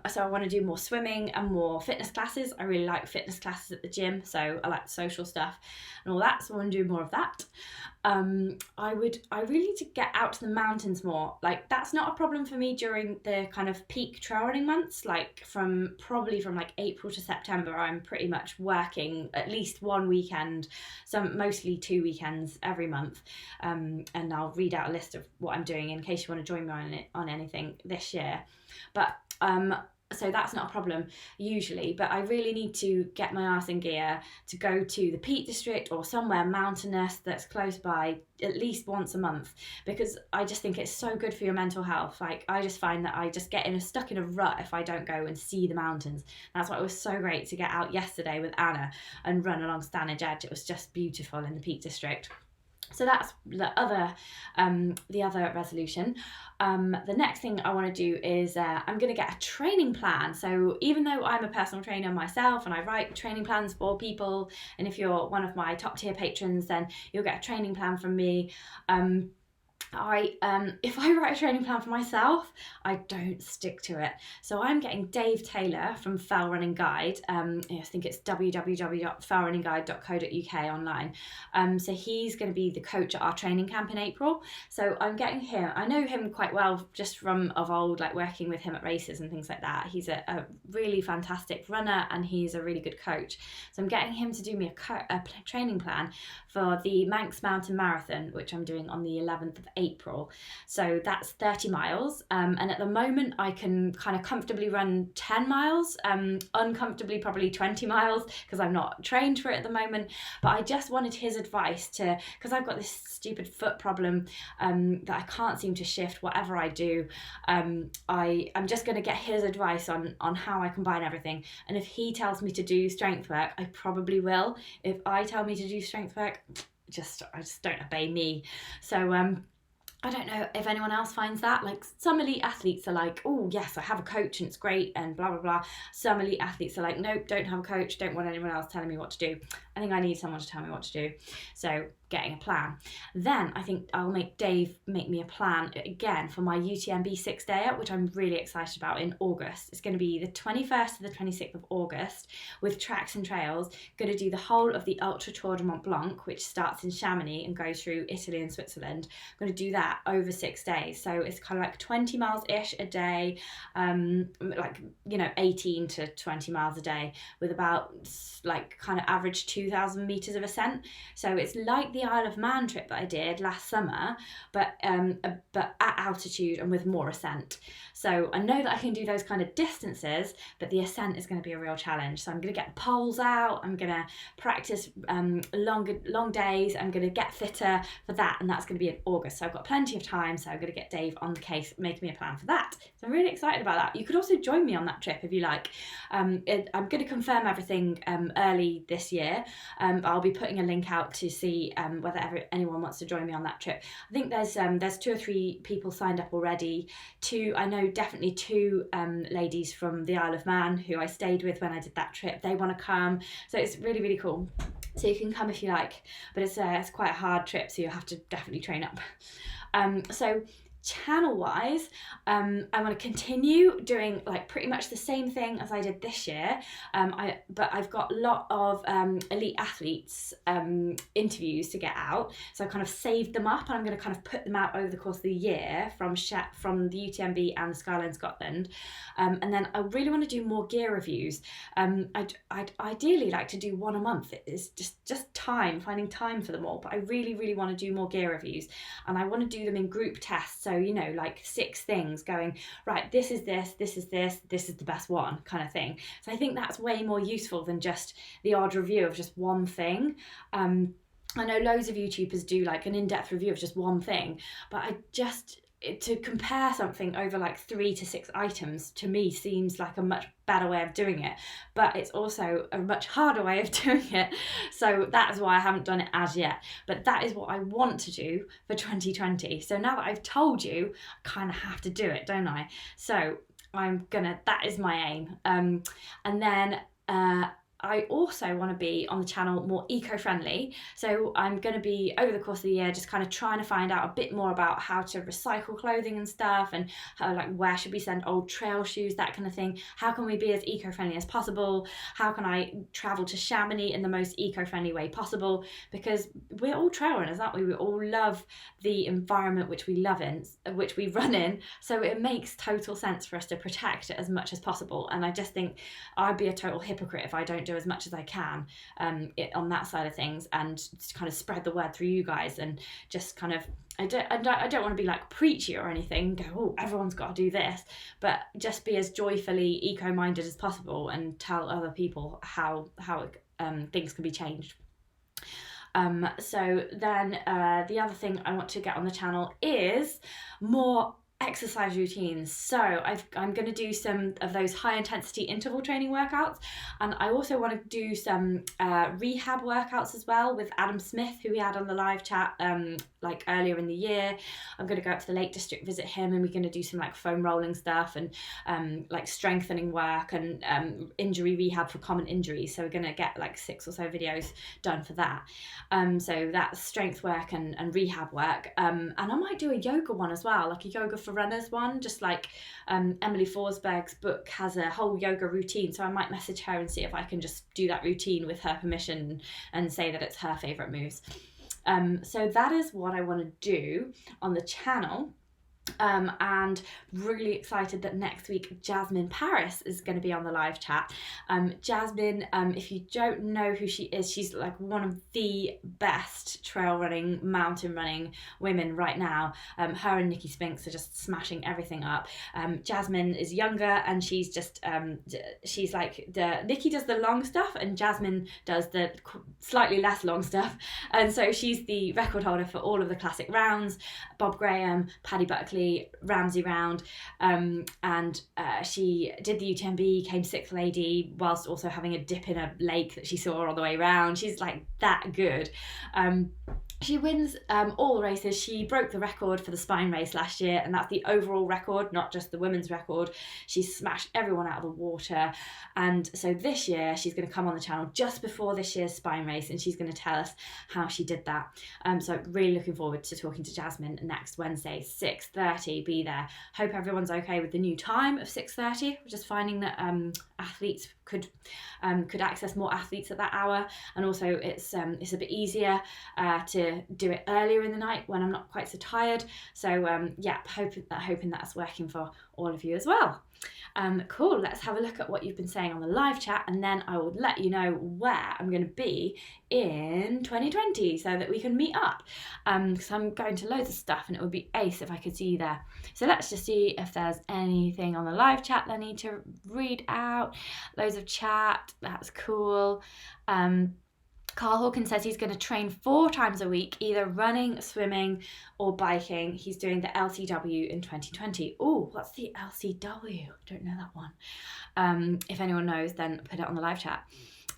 So I want to do more swimming and more fitness classes. I really like fitness classes at the gym, so I like the social stuff and all that. So I want to do more of that. I really need to get out to the mountains more. Like, that's not a problem for me during the kind of peak trail running months. Like from like April to September, I'm pretty much working at least one weekend, mostly 2 weekends every month. And I'll read out a list of what I'm doing in case you want to join me on anything this year. But so that's not a problem usually, but I really need to get my arse in gear to go to the Peak District or somewhere mountainous that's close by at least once a month, because I just think it's so good for your mental health. Like, I just find that I just get stuck in a rut if I don't go and see the mountains. That's why it was so great to get out yesterday with Anna and run along Stanage Edge. It was just beautiful in the Peak District. So that's the other resolution. The next thing I want to do is I'm going to get a training plan. So even though I'm a personal trainer myself and I write training plans for people, and if you're one of my top tier patrons, then you'll get a training plan from me. If I write a training plan for myself, I don't stick to it. So I'm getting Dave Taylor from Fell Running Guide. I think it's www.fellrunningguide.co.uk online. So he's going to be the coach at our training camp in April. So I'm getting him. I know him quite well just from of old, like working with him at races and things like that. He's a really fantastic runner and he's a really good coach. So I'm getting him to do me a training plan for the Manx Mountain Marathon, which I'm doing on the 11th of April. So that's 30 miles. And at the moment I can kind of comfortably run 10 miles, uncomfortably probably 20 miles because I'm not trained for it at the moment. But I just wanted his advice because I've got this stupid foot problem that I can't seem to shift whatever I do. I'm just going to get his advice on how I combine everything. And if he tells me to do strength work, I probably will. If I tell me to do strength work, I just don't obey me. So I don't know if anyone else finds that. Like, some elite athletes are like, oh yes, I have a coach and it's great and blah blah blah. Some elite athletes are like, nope, don't have a coach, don't want anyone else telling me what to do. I think I need someone to tell me what to do. So getting a plan. Then I think I'll make Dave make me a plan again for my UTMB 6-dayer, which I'm really excited about in August. It's going to be the 21st to the 26th of August with tracks and trails. Going to do the whole of the Ultra Tour de Mont Blanc, which starts in Chamonix and goes through Italy and Switzerland. I'm going to do that over 6 days. So it's kind of like 20 miles-ish a day, 18 to 20 miles a day with about like kind of average 2,000 meters of ascent. So it's like the Isle of Man trip that I did last summer, but at altitude and with more ascent. So I know that I can do those kind of distances, but the ascent is going to be a real challenge. So I'm going to get poles out, I'm going to practice long days, I'm going to get fitter for that, and that's going to be in August. So I've got plenty of time, so I'm going to get Dave on the case, making me a plan for that. So I'm really excited about that. You could also join me on that trip if you like. I'm going to confirm everything early this year. I'll be putting a link out to see whether anyone wants to join me on that trip. I think there's 2 or 3 people signed up already. I know definitely 2 ladies from the Isle of Man who I stayed with when I did that trip. They want to come, so it's really, really cool. So you can come if you like, but it's quite a hard trip, so you have to definitely train up. So channel wise, I want to continue doing like pretty much the same thing as I did this year. But I've got a lot of elite athletes interviews to get out, so I kind of saved them up, and I'm going to kind of put them out over the course of the year from the UTMB and the Skyline Scotland. And then I really want to do more gear reviews. I'd ideally like to do one a month. It's just finding time for them all, but I really want to do more gear reviews, and I want to do them in group tests. So, you know, like 6 things going, right, this is this is the best one kind of thing. So I think that's way more useful than just the odd review of just one thing. I know loads of YouTubers do like an in-depth review of just one thing, but to compare something over like 3 to 6 items to me seems like a much better way of doing it, but it's also a much harder way of doing it. So that is why I haven't done it as yet, but that is what I want to do for 2020. So now that I've told you, I kind of have to do it, don't I? So that is my aim. And then I also want to be on the channel more eco-friendly. So I'm going to be, over the course of the year, just kind of trying to find out a bit more about how to recycle clothing and stuff, and how, like, where should we send old trail shoes, that kind of thing. How can we be as eco-friendly as possible? How can I travel to Chamonix in the most eco-friendly way possible? Because we're all trail runners, aren't we? We all love the environment which we run in. So it makes total sense for us to protect it as much as possible. And I just think I'd be a total hypocrite if I don't do as much as I can on that side of things, and kind of spread the word through you guys, and just kind of I don't want to be like preachy or anything, go, oh, everyone's got to do this, but just be as joyfully eco-minded as possible and tell other people how things can be changed. So then the other thing I want to get on the channel is more exercise routines. So I'm going to do some of those high intensity interval training workouts, and I also want to do some rehab workouts as well with Adam Smith, who we had on the live chat like earlier in the year. I'm going to go up to the Lake District, visit him, and we're going to do some like foam rolling stuff and like strengthening work and injury rehab for common injuries. So we're going to get like 6 or so videos done for that. So that's strength work and rehab work, and I might do a yoga one as well, like a yoga for runners one, just like Emily Forsberg's book has a whole yoga routine, so I might message her and see if I can just do that routine with her permission and say that it's her favourite moves. So that is what I want to do on the channel. And really excited that next week Jasmine Paris is going to be on the live chat. Jasmine, if you don't know who she is, she's like one of the best trail running, mountain running women right now. Her and Nikki Spinks are just smashing everything up. Jasmine is younger, and she's just she's like Nikki does the long stuff and Jasmine does the slightly less long stuff, and so she's the record holder for all of the classic rounds, Bob Graham, Paddy Buckley, Ramsey round, and she did the UTMB, came 6th lady, whilst also having a dip in a lake that she saw on the way round. She's like that good. She wins all the races. She broke the record for the spine race last year, and that's the overall record, not just the women's record. She smashed everyone out of the water, and so this year she's going to come on the channel just before this year's spine race, and she's going to tell us how she did that. So really looking forward to talking to Jasmine next Wednesday, 6:30. Be there. Hope everyone's okay with the new time of 6:30. We're just finding that athletes could access more athletes at that hour, and also it's a bit easier to do it earlier in the night when I'm not quite so tired. So yeah, hoping that's working for all of you as well. Cool, let's have a look at what you've been saying on the live chat, and then I will let you know where I'm going to be in 2020 so that we can meet up, because I'm going to loads of stuff and it would be ace if I could see you there. So let's just see if there's anything on the live chat that I need to read out. Loads of chat, that's cool. Carl Hawkins says he's going to train 4 times a week, either running, swimming or biking. He's doing the LCW in 2020. Oh, what's the LCW? I don't know that one. If anyone knows, then put it on the live chat.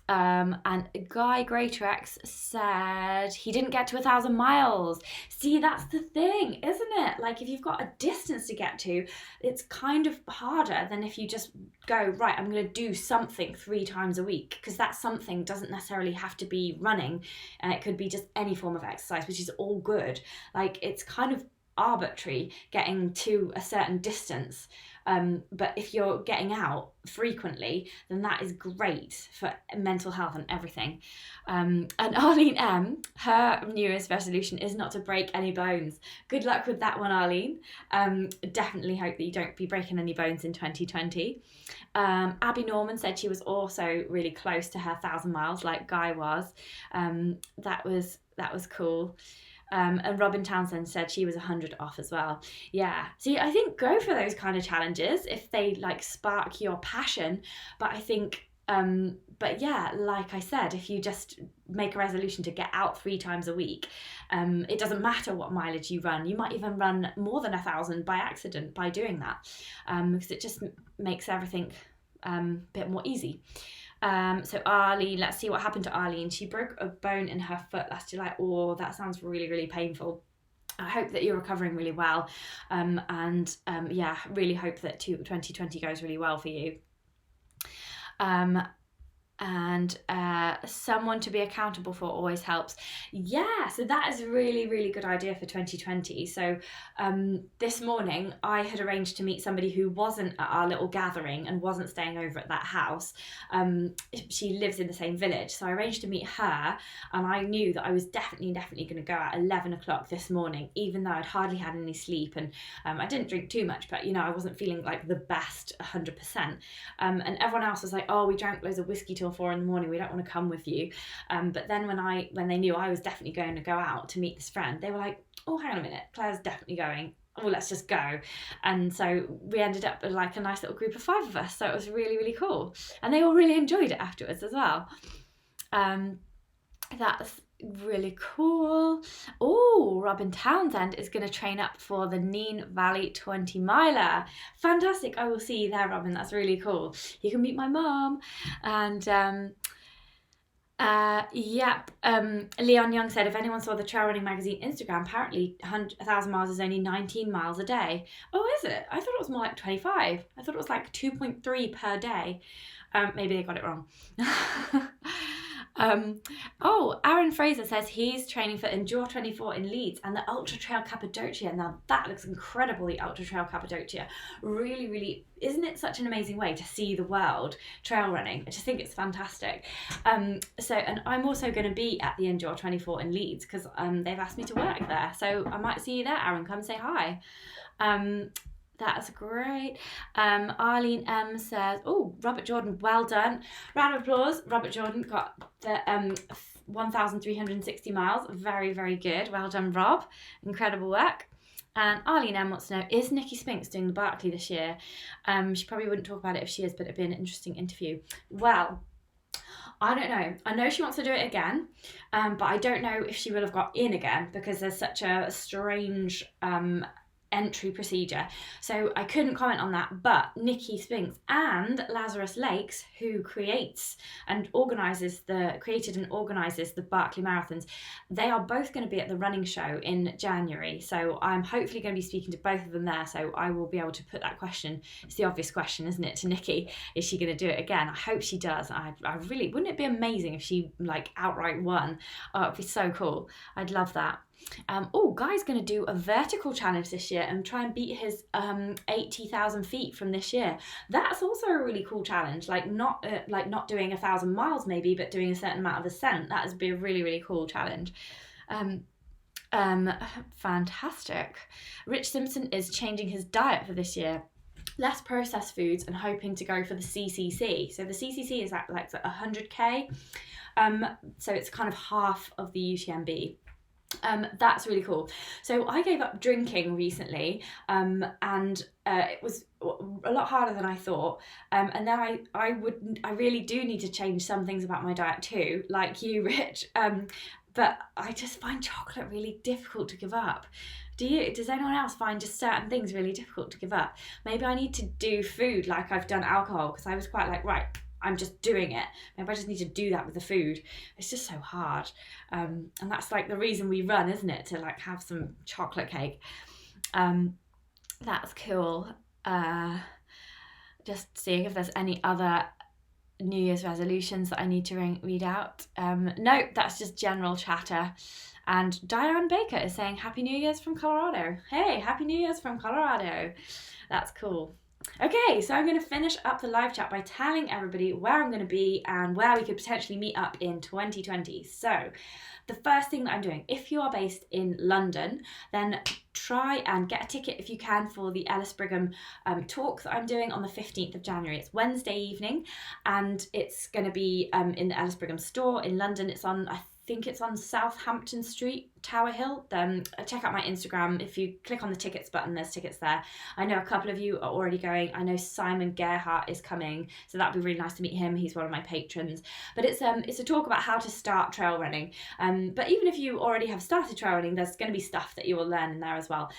And Guy Greatrex said he didn't get to 1,000 miles. See, that's the thing, isn't it? Like, if you've got a distance to get to, it's kind of harder than if you just go, right, I'm going to do something 3 times a week, because that something doesn't necessarily have to be running. It could be just any form of exercise, which is all good. Like, it's kind of arbitrary getting to a certain distance. But if you're getting out frequently, then that is great for mental health and everything. And Arlene M, her New Year's resolution is not to break any bones. Good luck with that one, Arlene. Definitely hope that you don't be breaking any bones in 2020. Abby Norman said she was also really close to her 1,000 miles, like Guy was. That was cool. And Robin Townsend said she was 100 off as well. Yeah. See, I think go for those kind of challenges if they like spark your passion. But I think, but yeah, like I said, if you just make a resolution to get out 3 times a week, it doesn't matter what mileage you run. You might even run more than 1,000 by accident by doing that, because it just makes everything a bit more easy. So Arlene, let's see what happened to Arlene. She broke a bone in her foot last July. Oh, that sounds really, really painful. I hope that you're recovering really well. Yeah, really hope that 2020 goes really well for you. And someone to be accountable for always helps. Yeah, so that is a really, really good idea for 2020. So this morning I had arranged to meet somebody who wasn't at our little gathering and wasn't staying over at that house. She lives in the same village, so I arranged to meet her, and I knew that I was definitely going to go at 11 o'clock this morning, even though I'd hardly had any sleep, and I didn't drink too much, but I wasn't feeling like the best 100%. And everyone else was like, oh, we drank loads of whiskey till 4 a.m, we don't want to come with you. But then when they knew I was definitely going to go out to meet this friend, they were like, oh, hang on a minute, Claire's definitely going, oh, let's just go. And so we ended up with like a nice little group of 5 of us, so it was really, really cool, and they all really enjoyed it afterwards as well. That's really cool. Oh, Robin Townsend is going to train up for the Neen Valley 20 miler. Fantastic. I will see you there, Robin. That's really cool. You can meet my mum. And Leon Young said, if anyone saw the Trail Running Magazine Instagram, apparently 1,000 miles is only 19 miles a day. Oh, is it? I thought it was more like 25. I thought it was like 2.3 per day. Maybe they got it wrong. Aaron Fraser says he's training for Endure 24 in Leeds and the Ultra Trail Cappadocia. Now that looks incredible, the Ultra Trail Cappadocia. Really, really, isn't it such an amazing way to see the world trail running? I just think it's fantastic. And I'm also going to be at the Endure 24 in Leeds because they've asked me to work there. So I might see you there, Aaron. Come say hi. That's great. Arlene M says, oh, Robert Jordan, well done. Round of applause. Robert Jordan got the 1,360 miles. Very, very good. Well done, Rob. Incredible work. And Arlene M wants to know, is Nikki Spinks doing the Barkley this year? She probably wouldn't talk about it if she is, but it'd be an interesting interview. Well, I don't know. I know she wants to do it again, but I don't know if she will have got in again because there's such a strange entry procedure, so I couldn't comment on that. But Nikki Spinks and Lazarus Lakes, who created and organises the Barkley Marathons, they are both going to be at the running show in January, so I'm hopefully going to be speaking to both of them there, so I will be able to put that question. It's the obvious question, isn't it, to Nikki? Is she going to do it again? I hope she does. I really, wouldn't it be amazing if she like outright won? Oh, it'd be so cool. I'd love that. Guy's going to do a vertical challenge this year and try and beat his 80,000 feet from this year. That's also a really cool challenge, not doing 1,000 miles maybe, but doing a certain amount of ascent. That would be a really, really cool challenge. Fantastic. Rich Simpson is changing his diet for this year. Less processed foods and hoping to go for the CCC. So the CCC is at like 100k. So it's kind of half of the UTMB. That's really cool. So I gave up drinking recently, and it was a lot harder than I thought. And then I really do need to change some things about my diet too, like you, Rich. But I just find chocolate really difficult to give up. Does anyone else find just certain things really difficult to give up? Maybe I need to do food like I've done alcohol, because I was quite like, right, I'm just doing it. Maybe I just need to do that with the food. It's just so hard. And that's like the reason we run, isn't it? To like have some chocolate cake. That's cool. Just seeing if there's any other New Year's resolutions that I need to read out. No, that's just general chatter. And Diane Baker is saying Happy New Year's from Colorado. Hey, Happy New Year's from Colorado. That's cool. Okay, so I'm going to finish up the live chat by telling everybody where I'm going to be and where we could potentially meet up in 2020. So the first thing that I'm doing, if you are based in London, then try and get a ticket if you can for the Ellis Brigham talk that I'm doing on the 15th of January. It's Wednesday evening, and it's going to be in the Ellis Brigham store in London. It's on, I think it's on Southampton Street, Tower Hill. Check out my Instagram. If you click on the tickets button, there's tickets there. I know a couple of you are already going. I know Simon Gerhardt is coming, so that'd be really nice to meet him. He's one of my patrons. But it's a talk about how to start trail running. But even if you already have started trail running, there's going to be stuff that you will learn in there as well.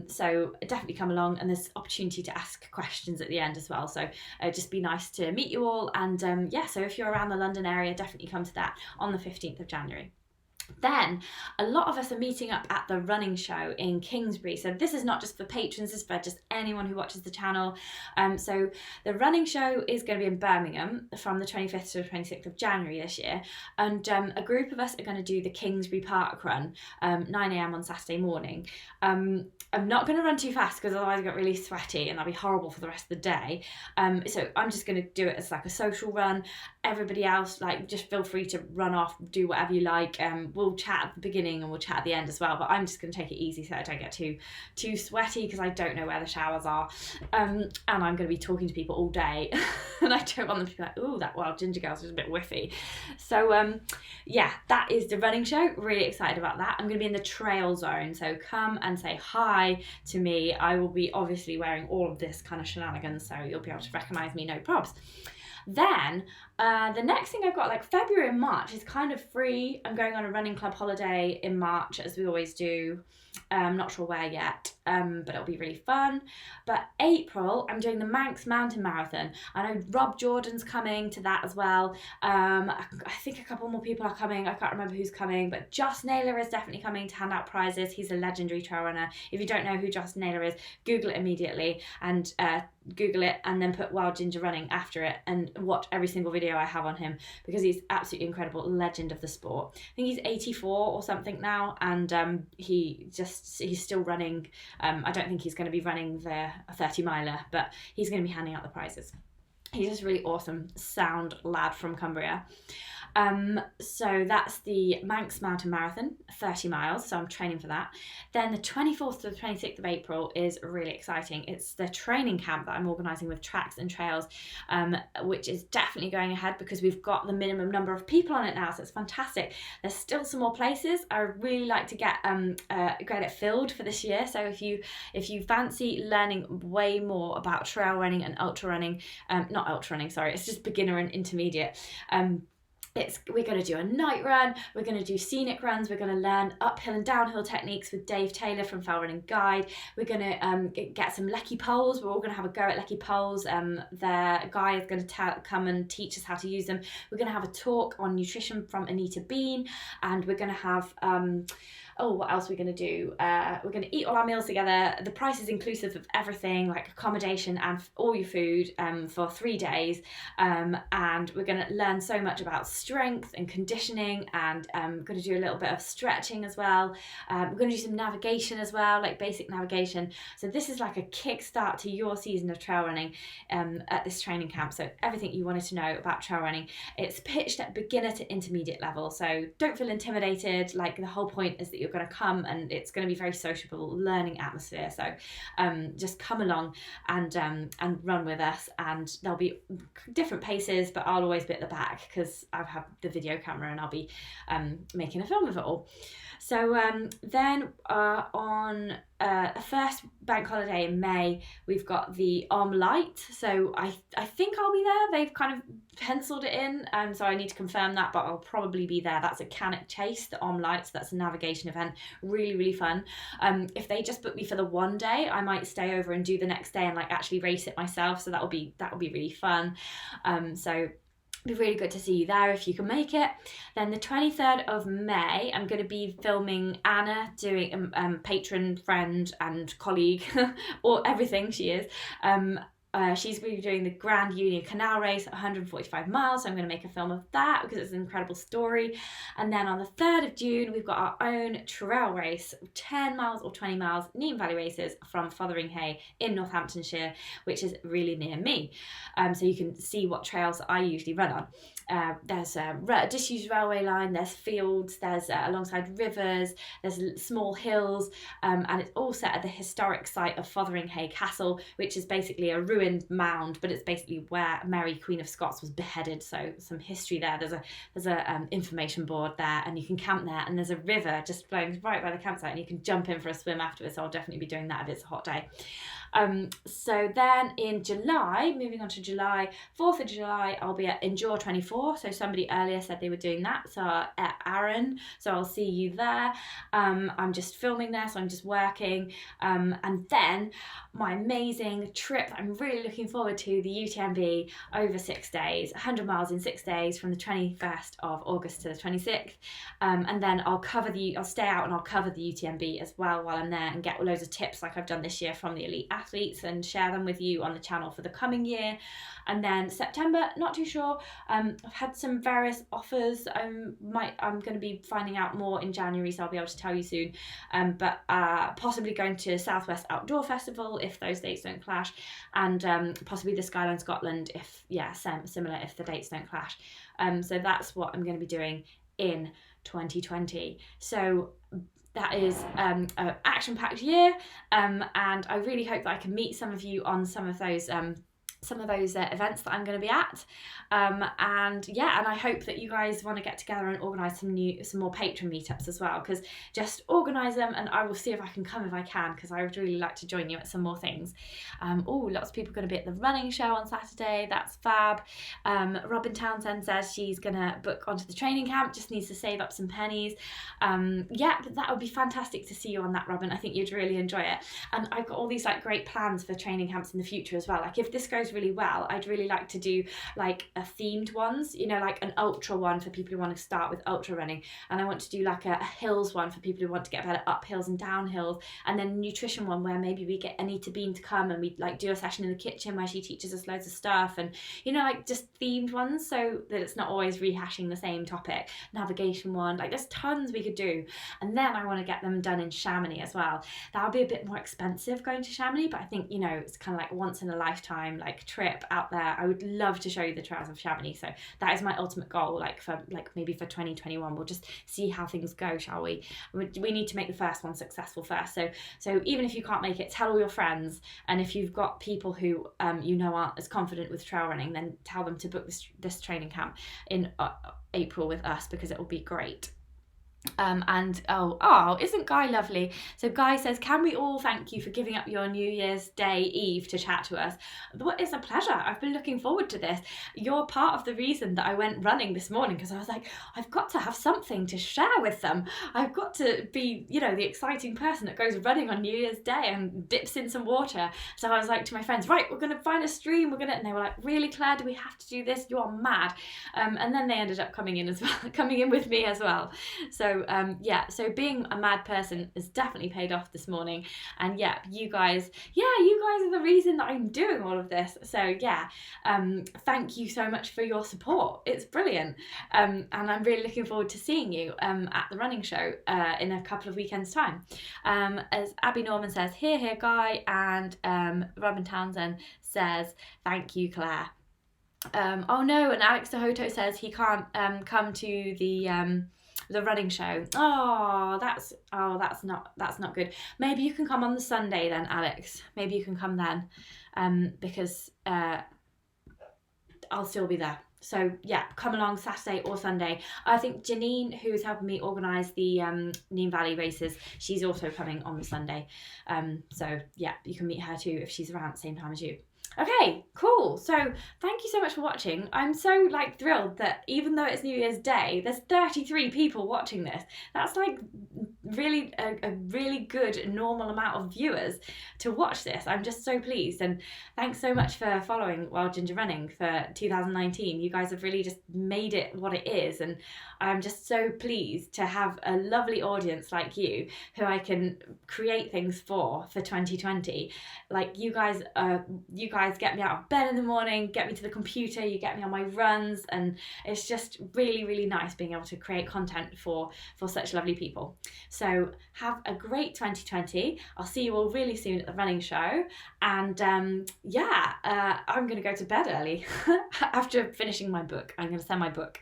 So definitely come along, and there's opportunity to ask questions at the end as well. So just be nice to meet you all. And so if you're around the London area, definitely come to that on the 15th of January. Then a lot of us are meeting up at the running show in Kingsbury. So this is not just for patrons, this is for just anyone who watches the channel. So the running show is going to be in Birmingham from the 25th to the 26th of January this year. And a group of us are going to do the Kingsbury Park Run, 9 a.m. on Saturday morning. I'm not going to run too fast because otherwise I get really sweaty and that'll be horrible for the rest of the day. So I'm just going to do it as like a social run. Everybody else, like, just feel free to run off, do whatever you like. We'll chat at the beginning and we'll chat at the end as well, but I'm just going to take it easy so I don't get too sweaty because I don't know where the showers are. And I'm going to be talking to people all day and I don't want them to be like, ooh, that wild ginger girl's just a bit whiffy. So that is the running show. Really excited about that. I'm going to be in the trail zone, so come and say hi to me. I will be obviously wearing all of this kind of shenanigans, so you'll be able to recognise me, no probs. Then the next thing I've got, like February and March, is kind of free. I'm going on a running club holiday in March, as we always do. I'm not sure where yet, but it'll be really fun. But April, I'm doing the Manx Mountain Marathon. I know Rob Jordan's coming to that as well. I think a couple more people are coming. I can't remember who's coming, but Joss Naylor is definitely coming to hand out prizes. He's a legendary trail runner. If you don't know who Joss Naylor is, Google it immediately and Google it and then put Wild Ginger Running after it and watch every single video I have on him, because he's absolutely incredible, legend of the sport. I think he's 84 or something now, and he's still running. I don't think he's going to be running the 30 miler, but he's going to be handing out the prizes. He's just a really awesome sound lad from Cumbria. So that's the Manx Mountain Marathon, 30 miles, so I'm training for that. Then the 24th to the 26th of April is really exciting. It's the training camp that I'm organising with Tracks and Trails, which is definitely going ahead because we've got the minimum number of people on it now, so it's fantastic. There's still some more places. I would really like to get it filled for this year, so if you fancy learning way more about trail running and ultra running, not ultra running, sorry, it's just beginner and intermediate, we're going to do a night run, we're going to do scenic runs, we're going to learn uphill and downhill techniques with Dave Taylor from Fell Running Guide. We're going to get some lecky poles. We're all going to have a go at lecky poles. Their guy is going to come and teach us how to use them. We're going to have a talk on nutrition from Anita Bean, and we're going to have what else are we going to do? We're going to eat all our meals together. The price is inclusive of everything, like accommodation and all your food, for 3 days. And we're going to learn so much about strength and conditioning, and we're going to do a little bit of stretching as well. We're going to do some navigation as well, like basic navigation. So this is like a kickstart to your season of trail running at this training camp. So everything you wanted to know about trail running. It's pitched at beginner to intermediate level. So don't feel intimidated. Like, the whole point is that you're going to come and it's going to be very sociable, learning atmosphere. So just come along and run with us, and there'll be different paces, but I'll always be at the back because I have the video camera and I'll be making a film of it all. So then on the first bank holiday in May, we've got the Light. So I think I'll be there. They've kind of penciled it in, so I need to confirm that, but I'll probably be there. That's a Cannock Chase, the Light. So that's a navigation event. Really, really fun. If they just book me for the one day, I might stay over and do the next day and like actually race it myself. So that'll be really fun. So it'd be really good to see you there if you can make it. Then the 23rd of May, I'm going to be filming Anna doing patron, friend and colleague, or everything she is, she's going to be doing the Grand Union Canal Race at 145 miles, so I'm going to make a film of that because it's an incredible story. And then on the 3rd of June, we've got our own trail race, 10 miles or 20 miles, Neem Valley Races from Fotheringhay in Northamptonshire, which is really near me. So you can see what trails I usually run on. There's a disused railway line, there's fields, there's alongside rivers, there's small hills, and it's all set at the historic site of Fotheringhay Castle, which is basically a ruined mound, but it's basically where Mary, Queen of Scots, was beheaded. So some history there. There's a information board there, and you can camp there. And there's a river just flowing right by the campsite, and you can jump in for a swim afterwards. So I'll definitely be doing that if it's a hot day. So then in July, moving on to July, 4th of July, I'll be at Endure 24. So somebody earlier said they were doing that. So at Arran, so I'll see you there. I'm just filming there, so I'm just working. And then my amazing trip I'm really looking forward to, the UTMB over 6 days, 100 miles in 6 days from the 21st of August to the 26th. And then I'll stay out and I'll cover the UTMB as well while I'm there and get loads of tips like I've done this year from the elite athletes and share them with you on the channel for the coming year. And then September, not too sure. I've had some various offers. I'm going to be finding out more in January, so I'll be able to tell you soon. But possibly going to Southwest Outdoor Festival if those dates don't clash, and possibly the Skyline Scotland if similar if the dates don't clash. So that's what I'm going to be doing in 2020. So that is an action-packed year, and I really hope that I can meet some of you on some of those events that I'm going to be at, and I hope that you guys want to get together and organise some more Patron meetups as well, because just organise them and I will see if I can come if I can, because I would really like to join you at some more things. Lots of people are going to be at the running show on Saturday. That's fab. Robin Townsend says she's going to book onto the training camp, just needs to save up some pennies. But that would be fantastic to see you on that, Robin. I think you'd really enjoy it. And I've got all these great plans for training camps in the future as well. If this goes really well, I'd really like to do a themed ones, an ultra one for people who want to start with ultra running, and I want to do a hills one for people who want to get better up hills and down hills, and then a nutrition one where maybe we get Anita Bean to come and we do a session in the kitchen where she teaches us loads of stuff, and just themed ones so that it's not always rehashing the same topic. Navigation one, there's tons we could do. And then I want to get them done in Chamonix as well. That would be a bit more expensive going to Chamonix, but I think it's kind of once in a lifetime trip out there. I would love to show you the trails of Chamonix, so that is my ultimate goal. Maybe for 2021, we'll just see how things go, shall we? We need to make the first one successful first. So even if you can't make it, tell all your friends, and if you've got people who aren't as confident with trail running, then tell them to book this training camp in April with us, because it will be great. Isn't Guy lovely? So Guy says, can we all thank you for giving up your New Year's Day Eve to chat to us? It's a pleasure. I've been looking forward to this. You're part of the reason that I went running this morning, because I was like, I've got to have something to share with them. I've got to be, the exciting person that goes running on New Year's Day and dips in some water. So I was like to my friends, right, we're going to find a stream. And they were like, really, Claire, do we have to do this? You're mad. And then they ended up coming in with me as well. So being a mad person has definitely paid off this morning, and you guys are the reason that I'm doing all of this. So thank you so much for your support. It's brilliant, and I'm really looking forward to seeing you at the running show in a couple of weekends' time. As Abby Norman says, here Guy, and Robin Townsend says, thank you, Claire. And Alex DeHoto says he can't come to the running show. That's not good. Maybe you can come on the Sunday then, Alex. Maybe you can come then, because I'll still be there. So come along Saturday or Sunday. I think Janine, who's helping me organise the Neem Valley races, she's also coming on the Sunday. You can meet her too if she's around at the same time as you. Okay, cool. So thank you so much for watching. I'm so thrilled that even though it's New Year's Day, there's 33 people watching this. That's really a really good normal amount of viewers to watch this. I'm just so pleased, and thanks so much for following Wild Ginger Running for 2019. You guys have really just made it what it is, and I'm just so pleased to have a lovely audience like you who I can create things for 2020. Like you guys get me out of bed in the morning, get me to the computer, you get me on my runs, and it's just really, really nice being able to create content for such lovely people. So have a great 2020. I'll see you all really soon at the running show, and I'm going to go to bed early after finishing my book. I'm going to send my book.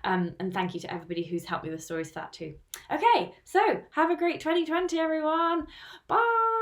And thank you to everybody who's helped me with stories for that too. Okay, so have a great 2020, everyone. Bye.